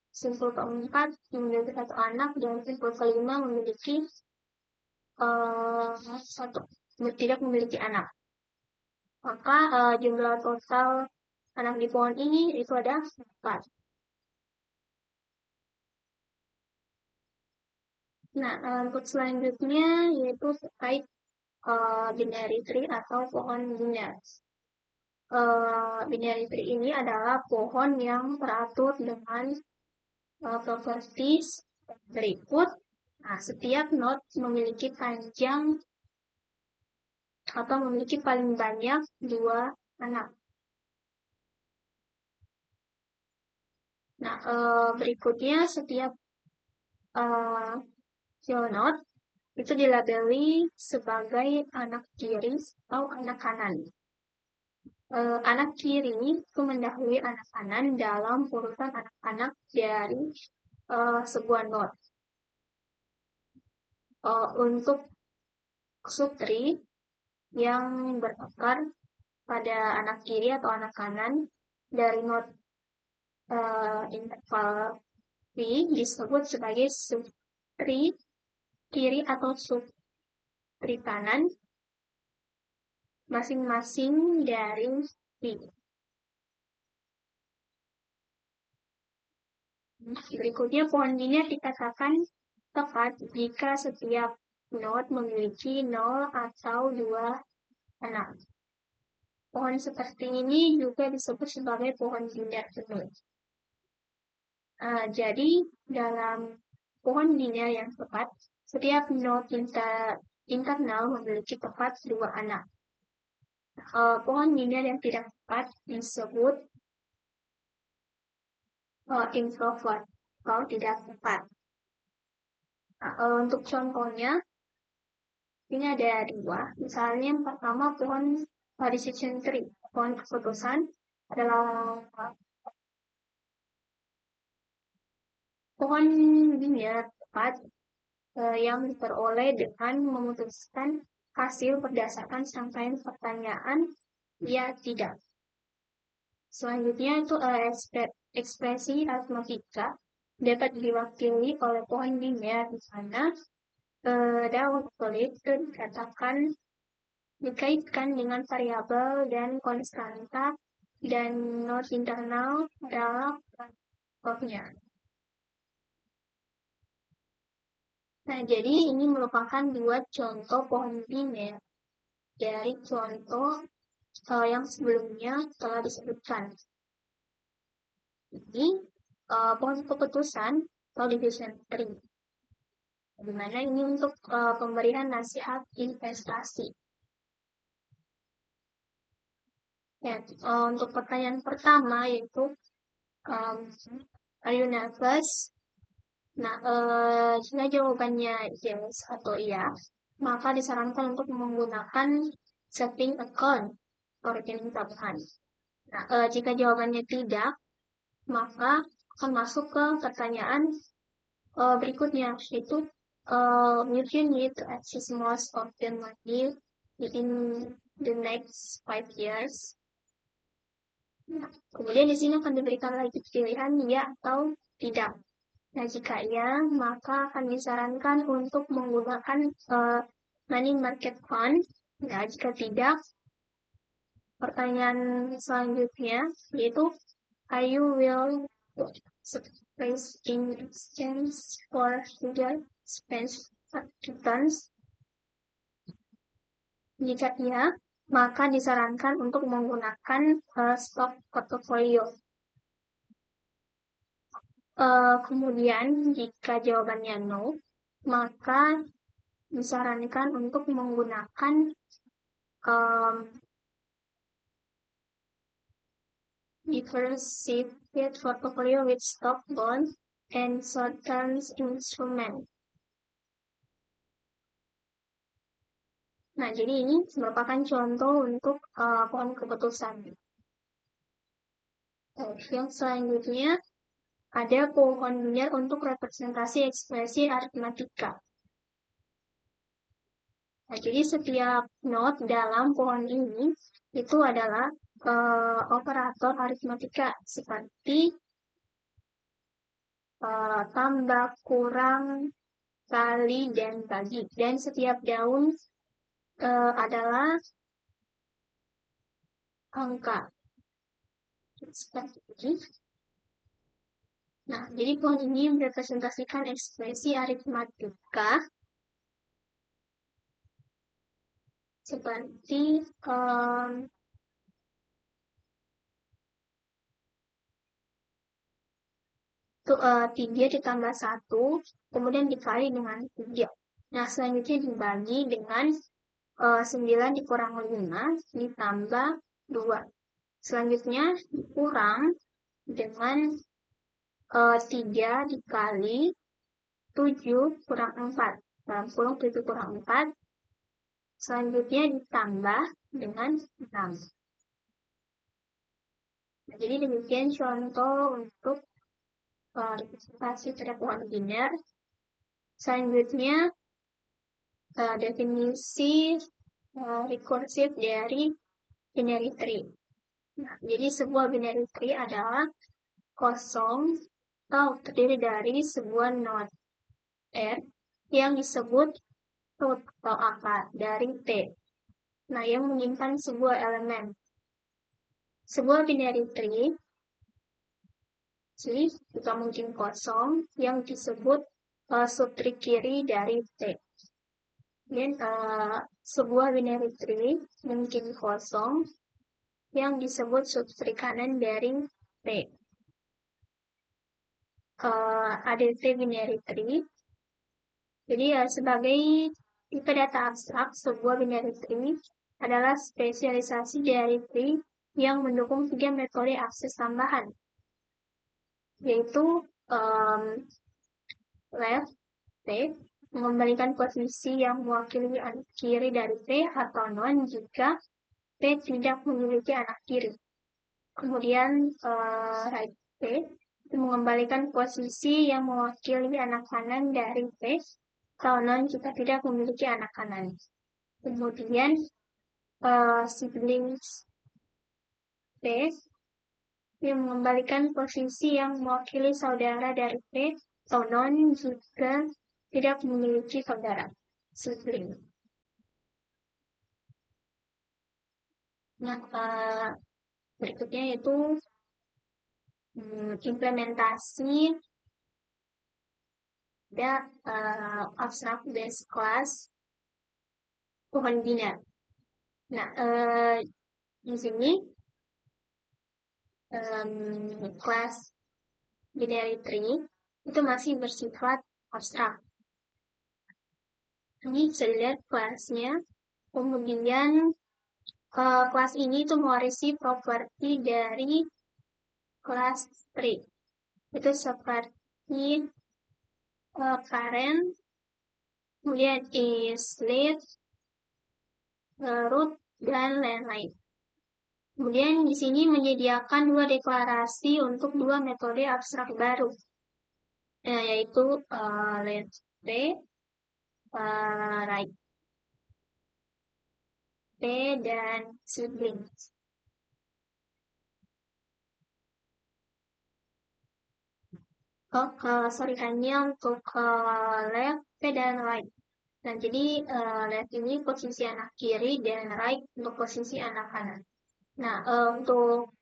S1: Simpul keempat memiliki 1 anak. Dan simpul kelima memiliki tidak memiliki anak. Maka jumlah total anak di pohon ini itu ada 4. Nah, untuk selanjutnya yaitu terkait binary tree atau pohon biner. Binary tree ini adalah pohon yang teratur dengan properties berikut. Nah, setiap node memiliki panjang atau memiliki paling banyak 2 anak. Nah, berikutnya setiap node itu dilabeli sebagai anak kiri atau anak kanan. Anak kiri itu mendahului anak kanan dalam urutan anak-anak dari sebuah node. Untuk subtree yang berakar pada anak kiri atau anak kanan dari node interval V disebut sebagai subtree kiri atau subtree kanan masing-masing dari V. Berikutnya, pohon biner dikatakan tepat jika setiap node memiliki 0 atau 2 anak. Pohon seperti ini juga disebut sebagai pohon biner penuh. Jadi, dalam pohon biner yang tepat, setiap node internal memiliki tepat 2 anak. Pohon biner yang tidak tepat disebut introvert atau tidak tepat. Untuk contohnya, ini ada 2. Misalnya yang pertama pohon decision tree. Pohon keputusan adalah pohon biner tepat yang diperoleh dengan memutuskan hasil berdasarkan rangkaian pertanyaan ya tidak. Selanjutnya itu ekspresi aritmatika dapat diwakili oleh pohon biner di mana daun kulit itu dikaitkan dengan variabel dan konstanta dan node internal adalah bloknya. Nah, jadi ini merupakan 2 contoh pohon biner dari contoh yang sebelumnya telah disebutkan. Ini pohon keputusan atau division tree. Dimana ini untuk pemberian nasihat investasi. Ya, untuk pertanyaan pertama yaitu Are you nervous? Nah, jika jawabannya yes atau iya, maka disarankan untuk menggunakan saving account atau rekening tabungan. Nah, jika jawabannya tidak, maka akan masuk ke pertanyaan berikutnya, yaitu will you need to access most of the money within the next 5 years? Nah, kemudian di sini akan diberikan lagi pilihan ya atau tidak. Nah, jika iya, maka akan disarankan untuk menggunakan money market fund. Nah, jika tidak, pertanyaan selanjutnya yaitu are you will space in exchange for sugar space returns? Jika iya, maka disarankan untuk menggunakan stock portfolio. Kemudian jika jawabannya no, maka disarankan untuk menggunakan diversified portfolio with stock, bond, and short-term instrument. Nah, jadi ini merupakan contoh untuk pohon keputusan. Yang selanjutnya ada pohon linear untuk representasi ekspresi aritmatika. Nah, jadi setiap not dalam pohon ini itu adalah operator aritmatika seperti tambah, kurang, kali, dan bagi. Dan setiap daun adalah angka. Seperti ini. Nah, jadi pohon ini merepresentasikan ekspresi aritmatika seperti 3 ditambah 1, kemudian dikali dengan 3. Nah, selanjutnya dibagi dengan 9 dikurang 5 ditambah 2. Selanjutnya dikurang dengan 3 dikali 7 kurang 4. 7 kurang 4. Selanjutnya ditambah dengan 6. Nah, jadi demikian contoh untuk representasi pada pohon linear. Selanjutnya definisi rekursif dari binary tree. Nah, jadi sebuah binary tree adalah kosong atau terdiri dari sebuah node R yang disebut root atau akar dari T. Nah, yang menyimpan sebuah elemen. Sebuah binary tree jadi juga mungkin kosong yang disebut subtree kiri dari T. Dan sebuah binary tree mungkin kosong yang disebut subtree kanan dari T. ADT binary tree. Jadi sebagai tipe data abstrak, sebuah binary tree adalah spesialisasi dari tree yang mendukung 3 metode akses tambahan, yaitu left, T, mengembalikan posisi yang mewakili anak kiri dari T atau non jika T tidak memiliki anak kiri. Kemudian right T itu mengembalikan posisi yang mewakili anak kanan dari T atau non jika tidak memiliki anak kanan. Kemudian siblings T yang mengembalikan posisi yang mewakili saudara dari T atau non jika tidak memiliki saudara sibling. Nah, berikutnya yaitu implementasi ada abstract base class pohon linear. Nah, di sini kelas binary tree itu masih bersifat abstrak. Ini bisa dilihat kelasnya. Kemudian kelas ini itu mewarisi properti dari kelas tree. Itu seperti Karen, kemudian is, lead, root, dan lain-lain. Kemudian di sini menyediakan dua deklarasi untuk dua metode abstrak baru, yaitu let's say, write P dan siblings. Sorry, hanya untuk left, P dan right. Nah, jadi left ini posisi anak kiri dan right untuk posisi anak kanan. Nah, untuk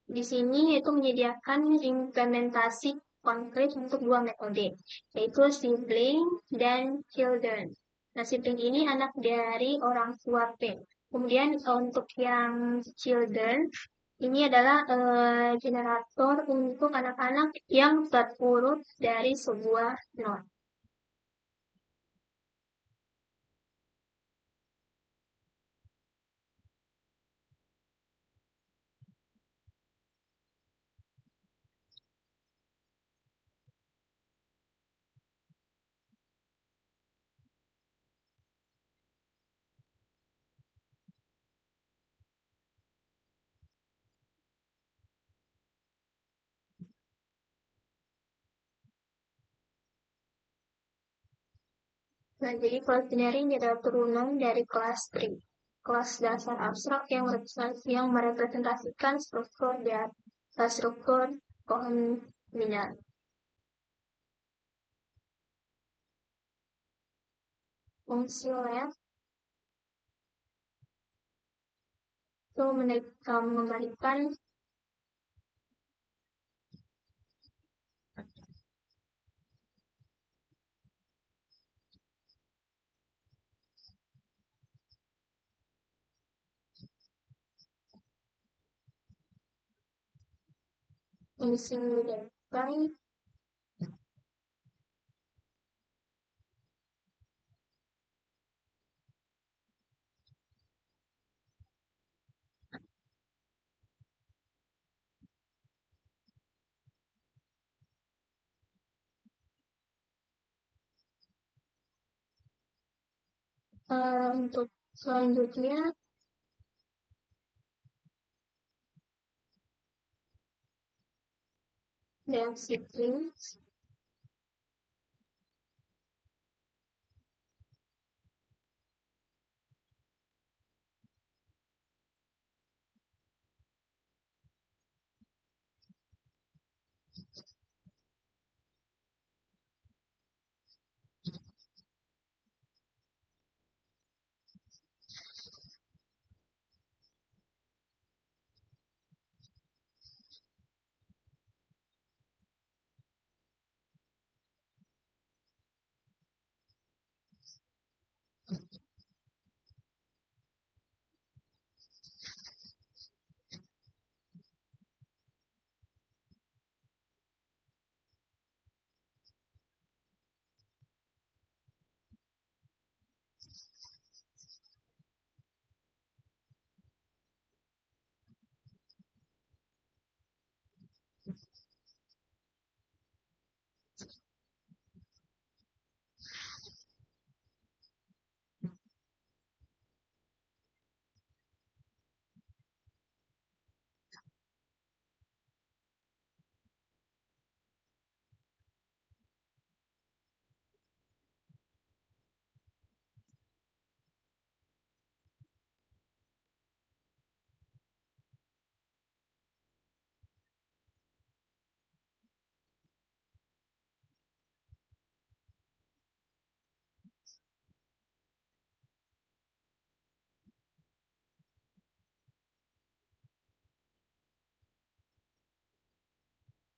S1: di sini itu menyediakan implementasi konkret untuk dua metode, yaitu sibling dan children. Nah, sibling ini anak dari orang tua P. Kemudian untuk yang children, ini adalah generator untuk anak-anak yang terurut dari sebuah node. Nah, jadi kelas engineering adalah turunan dari kelas tree, kelas dasar abstrak yang merepresentasikan struktur dan struktur pohon binario. Fungsi lab itu memberikan fungsi dari untuk selanjutnya density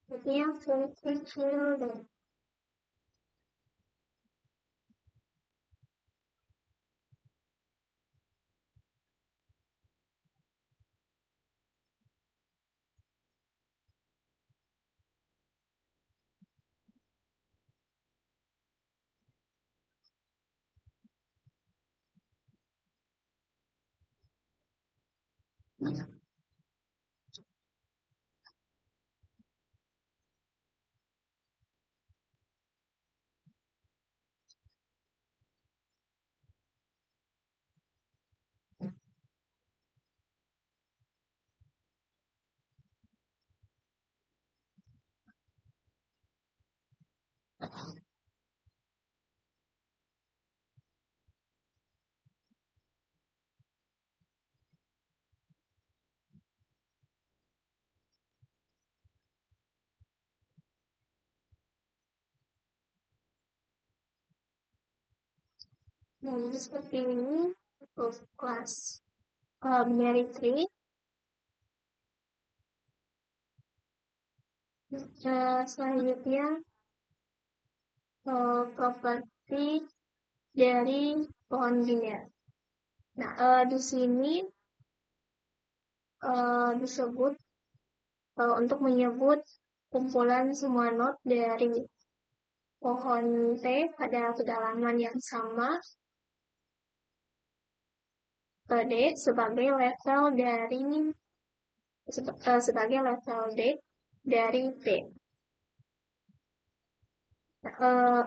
S1: jadi yang fungsi children. Jadi seperti ini untuk kelas binary tree. Selanjutnya properti dari pohon biner. Nah, di sini disebut untuk menyebut kumpulan semua node dari pohon T pada kedalaman yang sama D sebagai level dari sebagai level D dari T.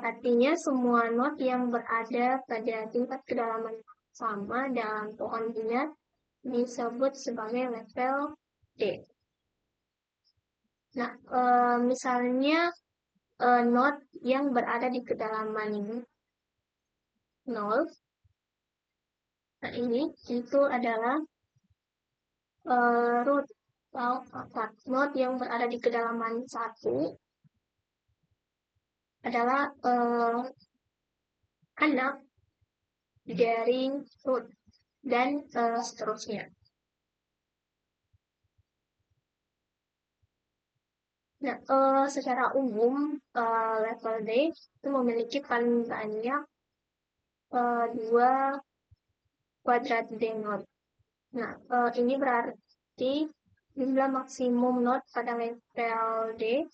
S1: Artinya semua node yang berada pada tingkat kedalaman sama dalam pohon biner disebut sebagai level D. Nah, misalnya node yang berada di kedalaman 0. Nah, ini itu adalah root atau node yang berada di kedalaman 1 adalah anak dari root dan seterusnya. Nah, secara umum level D itu memiliki paling banyak 2 kuadrat D node. Nah, ini berarti jumlah maksimum node pada level D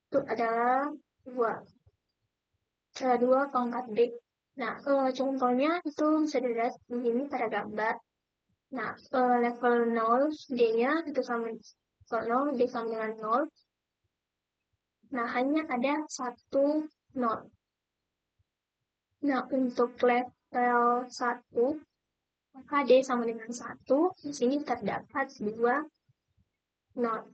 S1: itu adalah 2 pangkat D. Nah, contohnya itu bisa dilihat di sini pada gambar. Nah, level 0 D-nya itu sama 0, D sama dengan 0. Nah, hanya ada 1 node. Nah, untuk level 1, maka D sama dengan 1, di sini terdapat 2 node.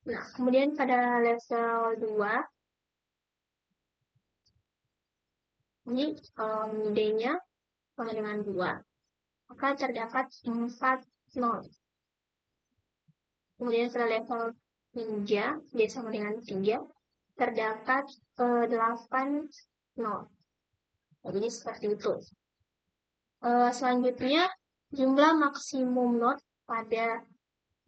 S1: Nah, kemudian pada level 2, ini D-nya sama dengan 2, maka terdapat 4 node. Kemudian pada level 3, D sama dengan 3, terdapat 8 node. Jadi seperti itu. Selanjutnya, jumlah maksimum node pada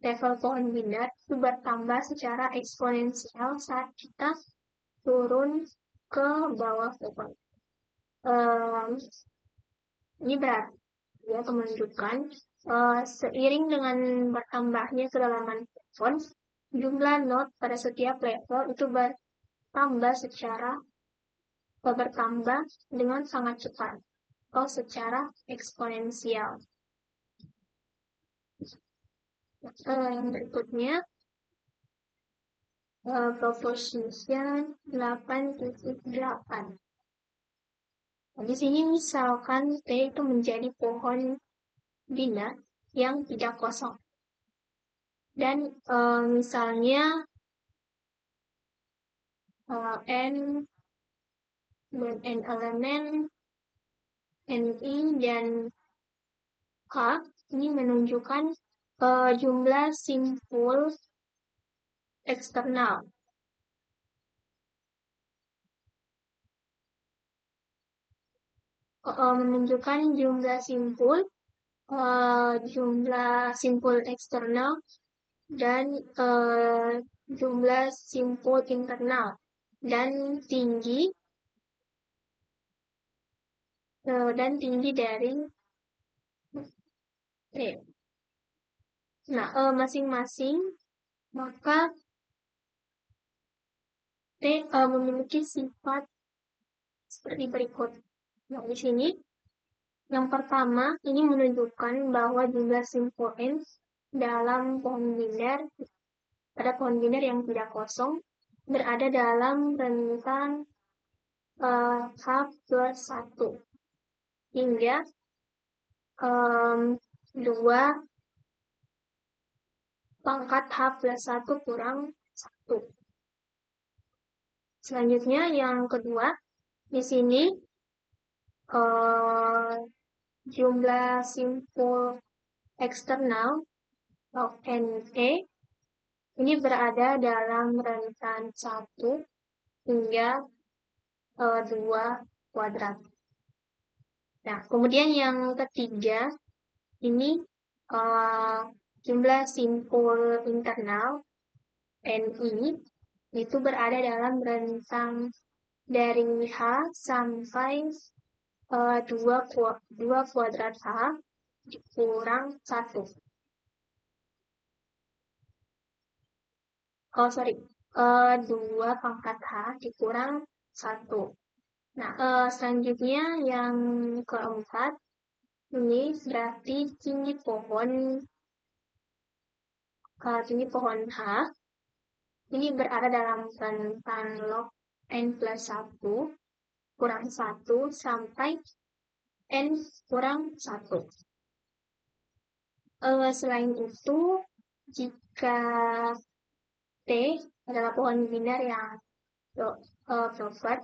S1: level pohon biner itu bertambah secara eksponensial saat kita turun ke bawah pohon. Ini berarti ya menunjukkan seiring dengan bertambahnya kedalaman pohon, jumlah node pada setiap level itu bertambah dengan sangat cepat atau secara eksponensial. Yang berikutnya proposition 8.8. Nah, di sini misalkan T itu menjadi pohon biner yang tidak kosong. Dan misalnya N elemen NI dan K ini menunjukkan jumlah simpul eksternal. Menunjukkan jumlah simpul eksternal dan jumlah simpul internal dan tinggi dari T. Nah, masing-masing maka T memiliki sifat seperti berikut. Nah, di sini yang pertama ini menunjukkan bahwa jumlah simpul N dalam pohon biner pada pohon biner yang tidak kosong berada dalam rentang H plus 1 hingga 2 pangkat H plus 1 kurang 1. Selanjutnya yang kedua, di sini jumlah simpul eksternal atau NE ini berada dalam rentan 1 hingga 2 kuadrat. Nah, kemudian yang ketiga, ini jumlah simpul internal NI itu berada dalam rentang dari H sampai 2 kuadrat H dikurang 1. Oh, sorry. 2 pangkat H dikurang 1. Nah, selanjutnya yang keempat, ini berarti tinggi pohon H ini berada dalam rentang log n plus 1 kurang 1 sampai n kurang 1. Selain itu, jika T adalah pohon binar yang proper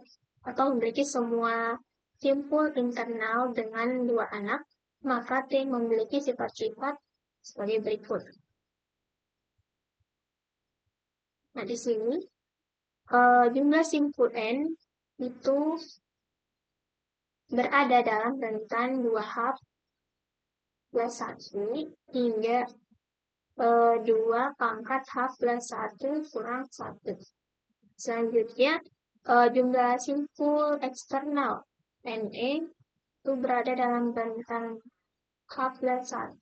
S1: atau memiliki semua simpul internal dengan 2 anak, maka T memiliki sifat-sifat sebagai berikut. Nah, di sini jumlah simpul N itu berada dalam rentang 2H plus 1 hingga 2 pangkat H plus 1 kurang 1. Selanjutnya, jumlah simpul eksternal NE itu berada dalam rentang H plus 1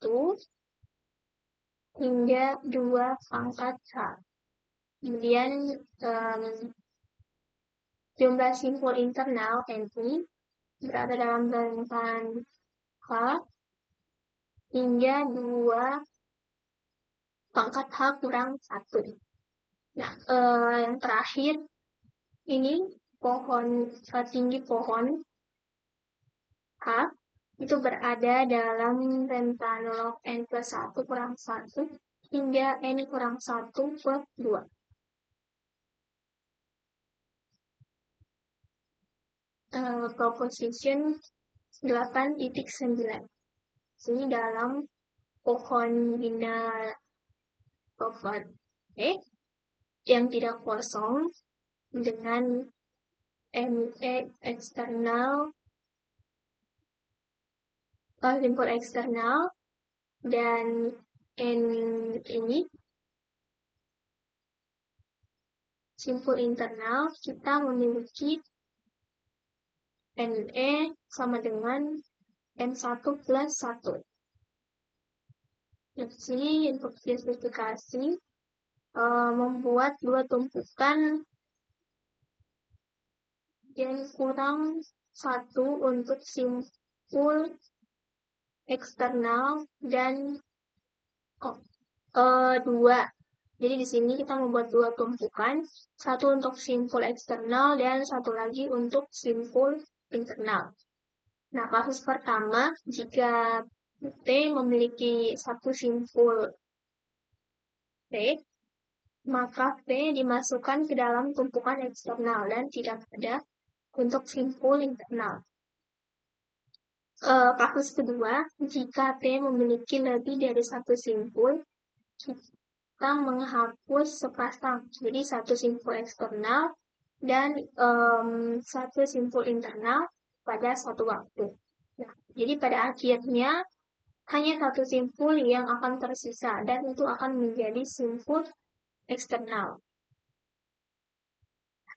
S1: hingga 2 pangkat H. Kemudian, jumlah simpul internal NI berada dalam rentang H hingga 2 pangkat H kurang 1. Nah, yang terakhir, ini tinggi pohon H itu berada dalam rentang log n plus 1 kurang 1 hingga n kurang 1 per 2. Proposition 8.9. Ini dalam pohon bina proper yang tidak kosong dengan ME eksternal, simpul eksternal, dan N ini simpul internal, kita memiliki NE sama dengan N1 plus 1. Di sini untuk spesifikasi membuat 2 tumpukan yang kurang 1 untuk simpul eksternal dan 2. Jadi di sini kita membuat 2 tumpukan, 1 untuk simpul eksternal dan 1 lagi untuk simpul internal. Nah, kasus pertama, jika T memiliki 1 simpul T, maka P dimasukkan ke dalam tumpukan eksternal dan tidak ada untuk simpul internal. Kasus kedua, jika T memiliki lebih dari 1 simpul, kita menghapus sepasang, jadi 1 simpul eksternal dan 1 simpul internal pada satu waktu. Nah, jadi pada akhirnya hanya 1 simpul yang akan tersisa dan itu akan menjadi simpul eksternal.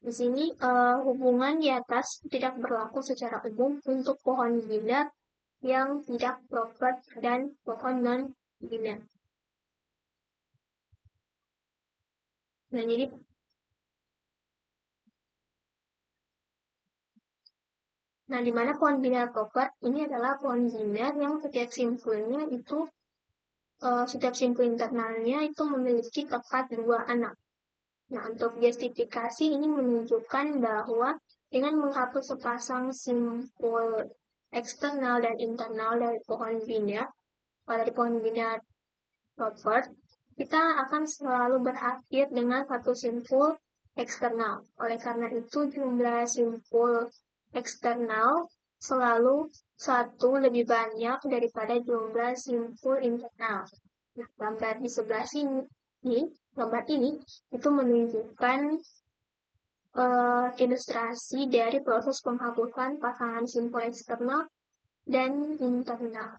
S1: Di sini hubungan di atas tidak berlaku secara umum untuk pohon binar yang tidak proper dan pohon non-binar. Nah, jadi di mana pohon binar proper ini adalah pohon binar yang setiap simpulnya itu setiap simpul internalnya itu memiliki tepat 2 anak. Nah, untuk justifikasi ini menunjukkan bahwa dengan menghapus sepasang simpul eksternal dan internal dari pohon binar proper, kita akan selalu berakhir dengan 1 simpul eksternal. Oleh karena itu, jumlah simpul eksternal selalu 1 lebih banyak daripada jumlah simpul internal. Nah, gambar di sebelah sini, gambar ini itu menunjukkan ilustrasi dari proses penghapusan pasangan simpul eksternal dan internal.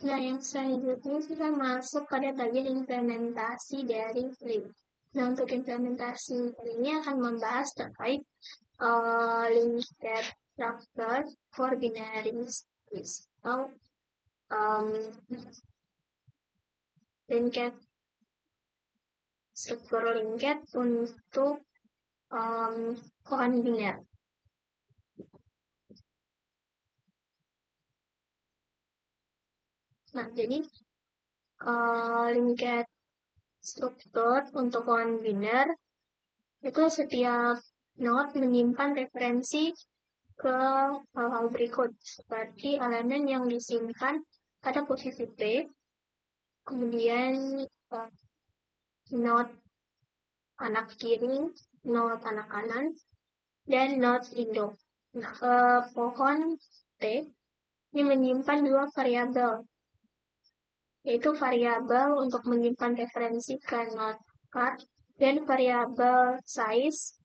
S1: Nah, yang selanjutnya kita masuk pada bagian implementasi dari link. Nah, untuk implementasi ini akan membahas terkait linked structure for binary space atau um, linked struktur linked untuk kohan biner. Nah, jadi linked struktur untuk kohan biner itu setiap node menyimpan referensi ke hal-hal berikut, seperti elemen yang disimpan pada posisi P, kemudian node anak kiri, node anak kanan, dan node induk. Nah, pohon T ini menyimpan dua variabel, yaitu variabel untuk menyimpan referensi ke node card dan variabel size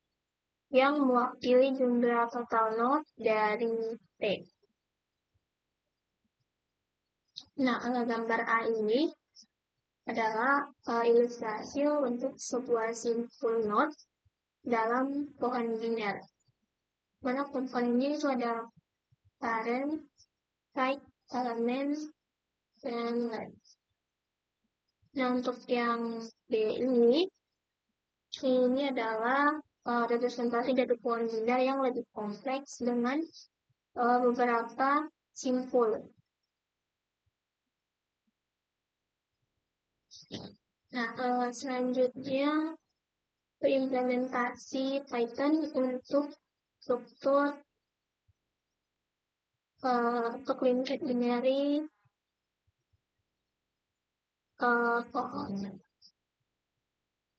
S1: yang mewakili jumlah total node dari T. Nah, gambar A ini adalah ilustrasi untuk sebuah simpul node dalam pohon biner. Mana komponennya itu ada parent, type, element, dan lain. Nah, untuk yang B ini adalah representasi dari pohon biner yang lebih kompleks dengan beberapa simpul. Nah, selanjutnya implementasi Python untuk struktur untuk linked binary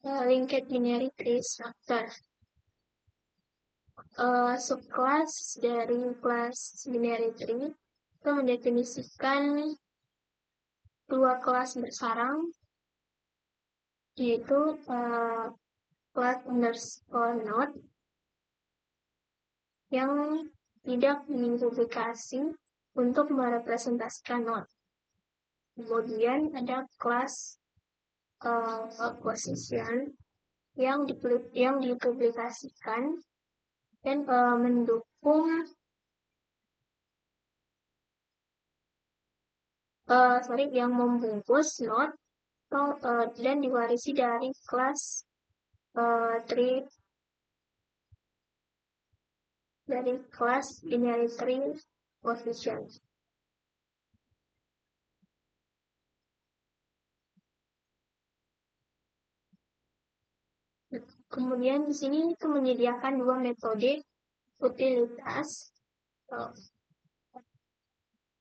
S1: linked binary tree structure. Subclass dari kelas binary tree itu mendefinisikan dua kelas bersarang, yaitu class underscore node yang tidak dimodifikasi untuk merepresentasikan node. Kemudian ada kelas position yang dipublikasikan dan mendukung yang membungkus node dan diwarisi dari kelas tree dari kelas binary tree position. Kemudian di sini itu menyediakan dua metode utilitas,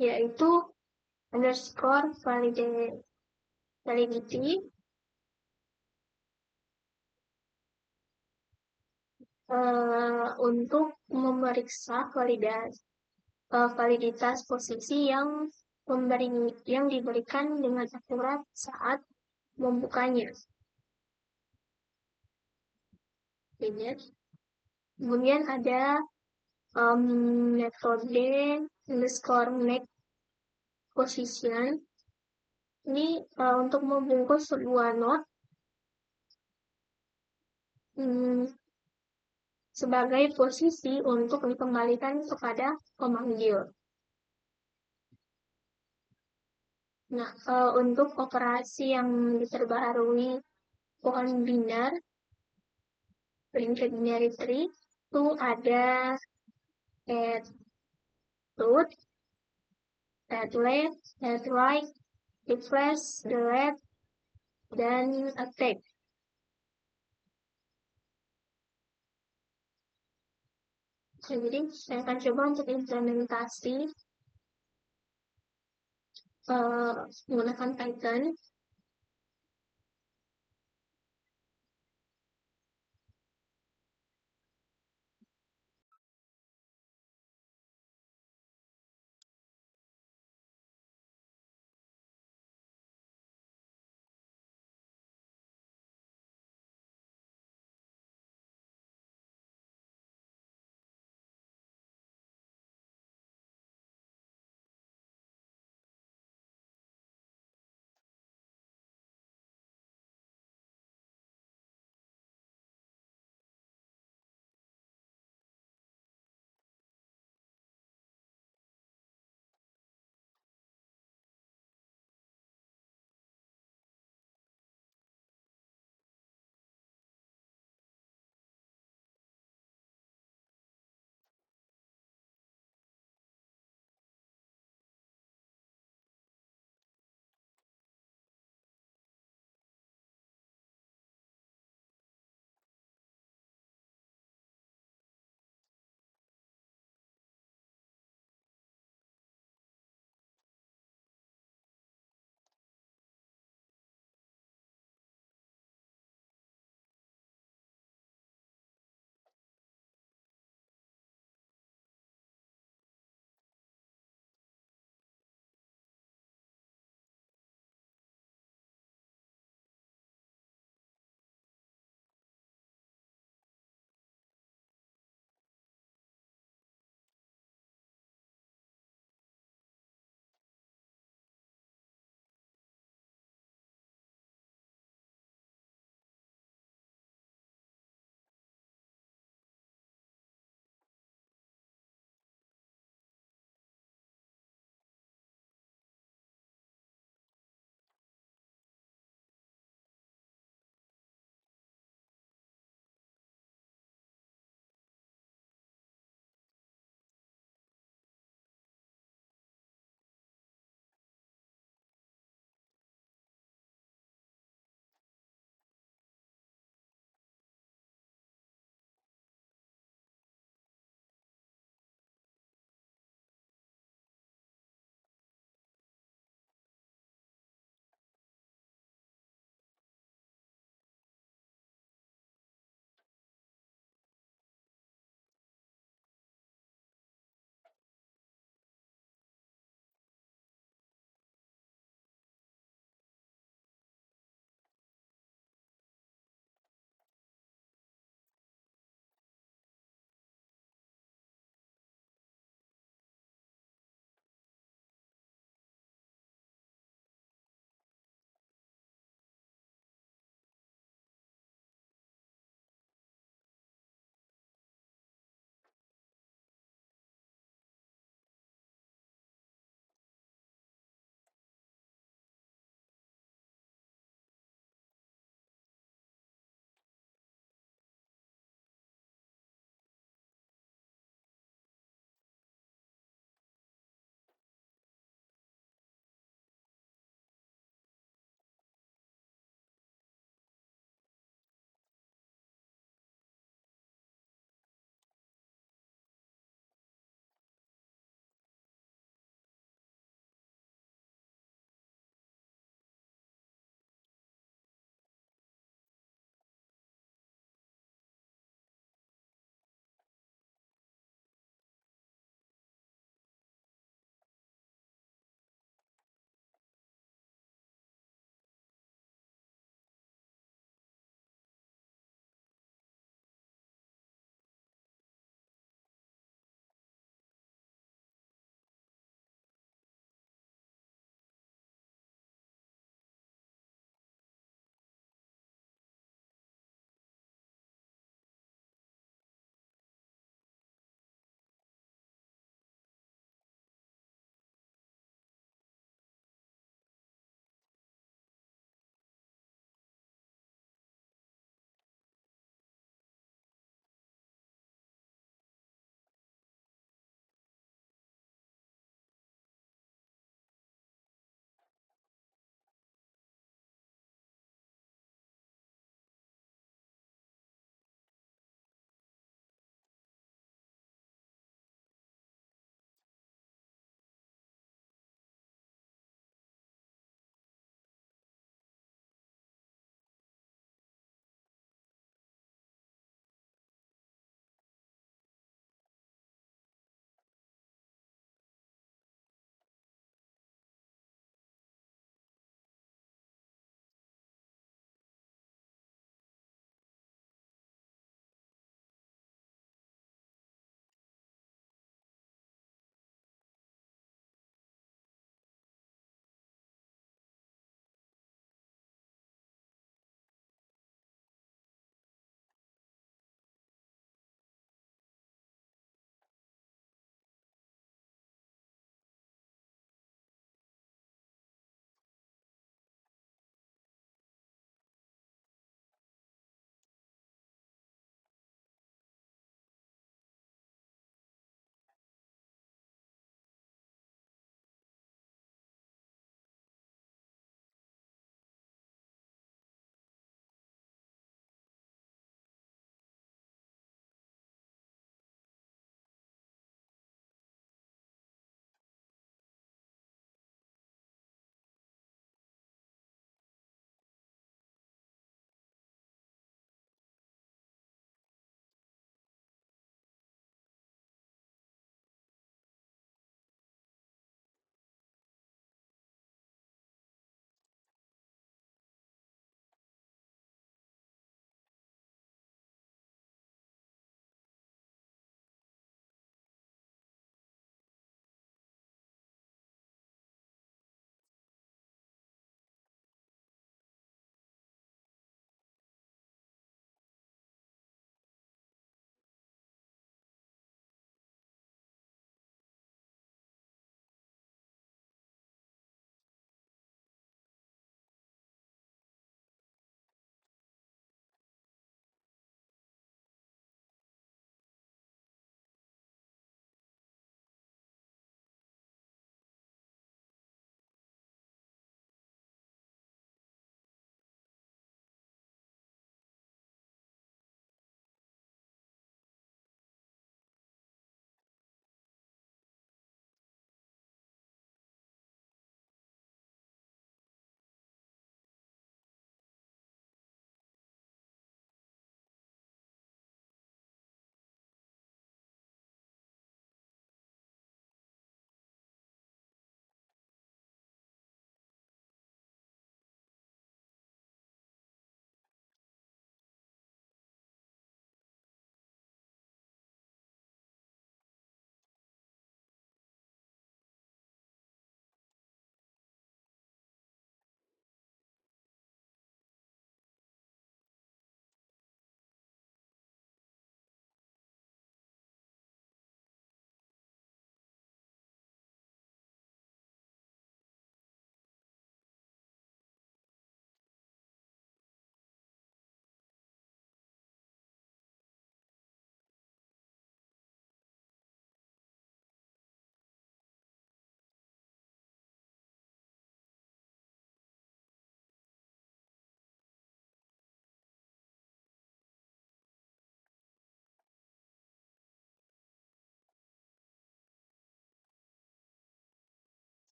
S1: yaitu underscore validity untuk memeriksa validitas posisi yang diberikan dengan akurat saat membukanya. Kemudian ada metode underscore make position. Ini untuk membungkus sebuah node sebagai posisi untuk dikembalikan kepada pemanggil. Nah, untuk operasi yang diperbaharui pohon biner, linked binary tree, itu ada add root, add left, add right, replace, delete, dan attack. Jadi, saya akan coba untuk implementasi menggunakan Python.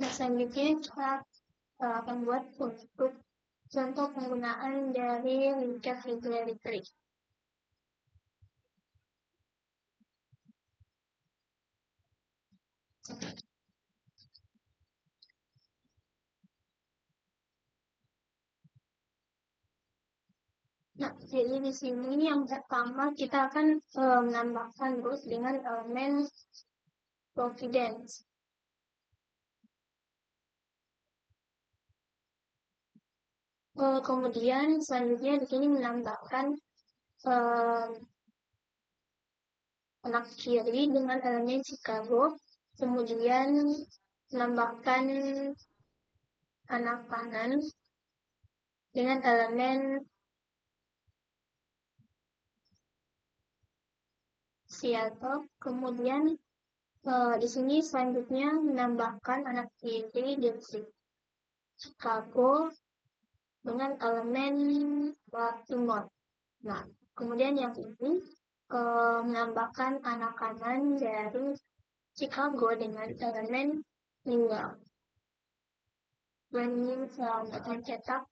S1: Nah, selanjutnya kita akan buat untuk contoh penggunaan dari lingkar hidroelektrik. Nah, jadi di sini yang pertama kita akan menambahkan rules dengan elemen confidence. Kemudian selanjutnya di sini menambahkan anak kiri dengan elemen Chicago. Kemudian menambahkan anak kanan dengan elemen Seattle. Kemudian di sini selanjutnya menambahkan anak kiri di Chicago dengan elemen Baltimore. Nah, kemudian yang ini menambahkan anak kanan dari Chicago dengan elemen New York. When you cetak.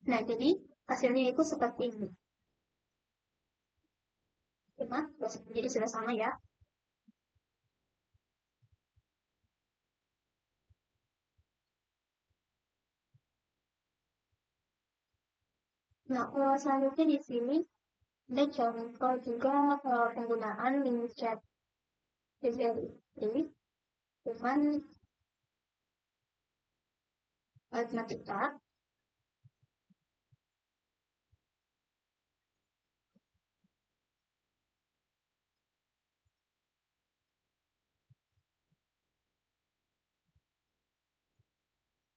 S1: Nah, jadi hasilnya itu seperti ini. Jadi sudah sama ya. Nah, selanjutnya di sini ada contoh juga penggunaan link chat ini dengan matematika.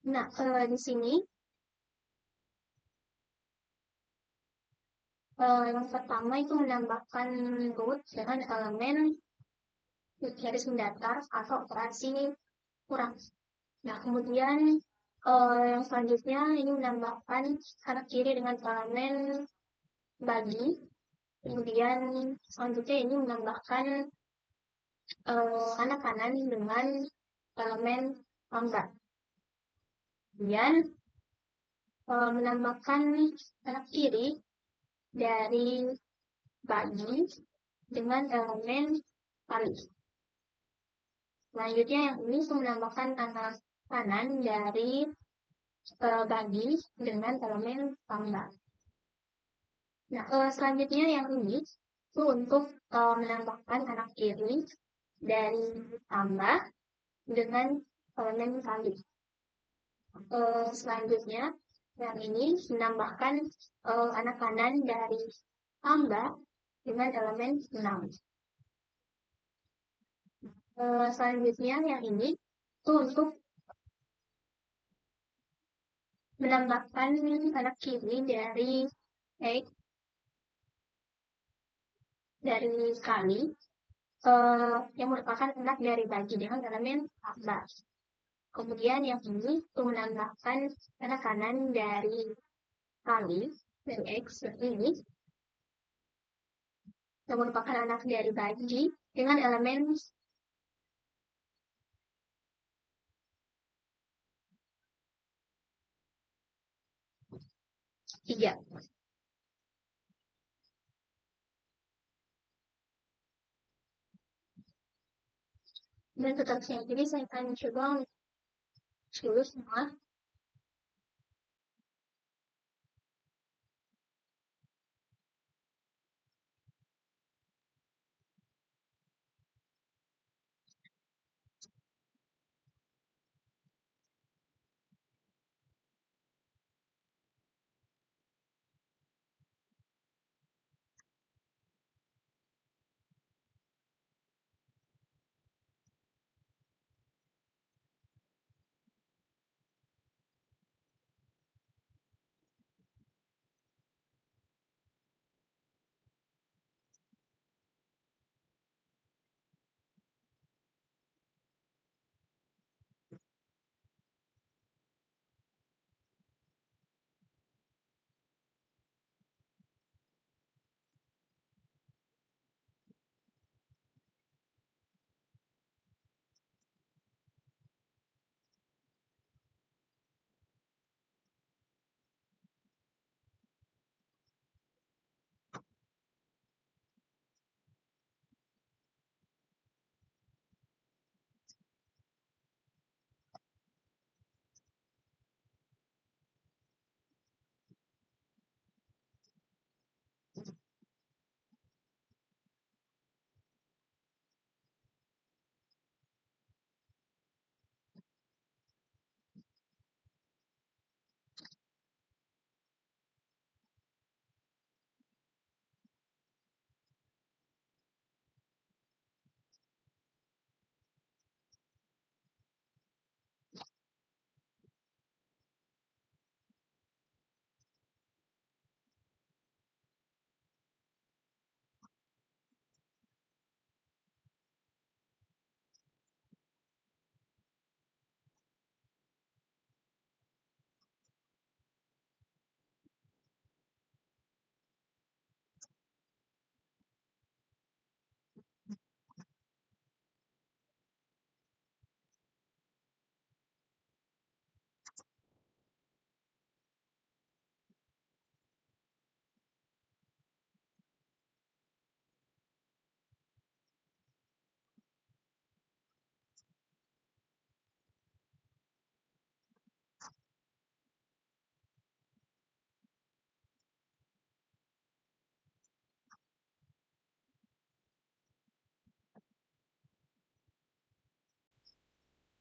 S1: Nah, di sini yang pertama itu menambahkan root dengan elemen garis mendatar atau operasi kurang. Nah, kemudian yang selanjutnya ini menambahkan kanan kiri dengan elemen bagi. Kemudian selanjutnya ini menambahkan kanan kanan dengan elemen lambda. Kemudian menambahkan kanan kiri dari bagi dengan elemen kali. Selanjutnya yang ini menambahkan anak kanan dari bagi dengan elemen tambah. Nah, selanjutnya yang ini itu untuk menambahkan anak kiri dari tambah dengan elemen kali. Selanjutnya yang ini menambahkan anak kanan dari tambah dengan elemen 6. Selanjutnya yang ini itu untuk menambahkan anak kiri dari X dari kali yang merupakan anak dari bagi dengan elemen tambah. Kemudian yang ini itu menambahkan anak kanan dari kali dari X ini yang merupakan anak dari bagi dengan elemen 3. dan tetap siap. Jadi saya akan coba dulu semua.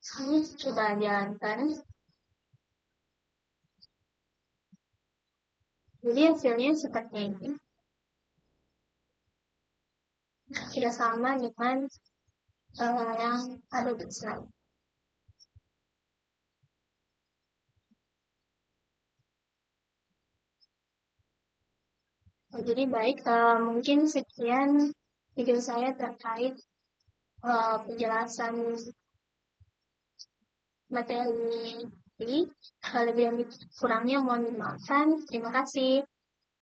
S1: Saya coba jalankan. Jadi hasilnya seperti ini. Tidak sama dengan yang ada di slide. Jadi baik, mungkin sekian video saya terkait penjelasan materi ini. Lebih kurangnya mohon dimaafkan. Terima kasih.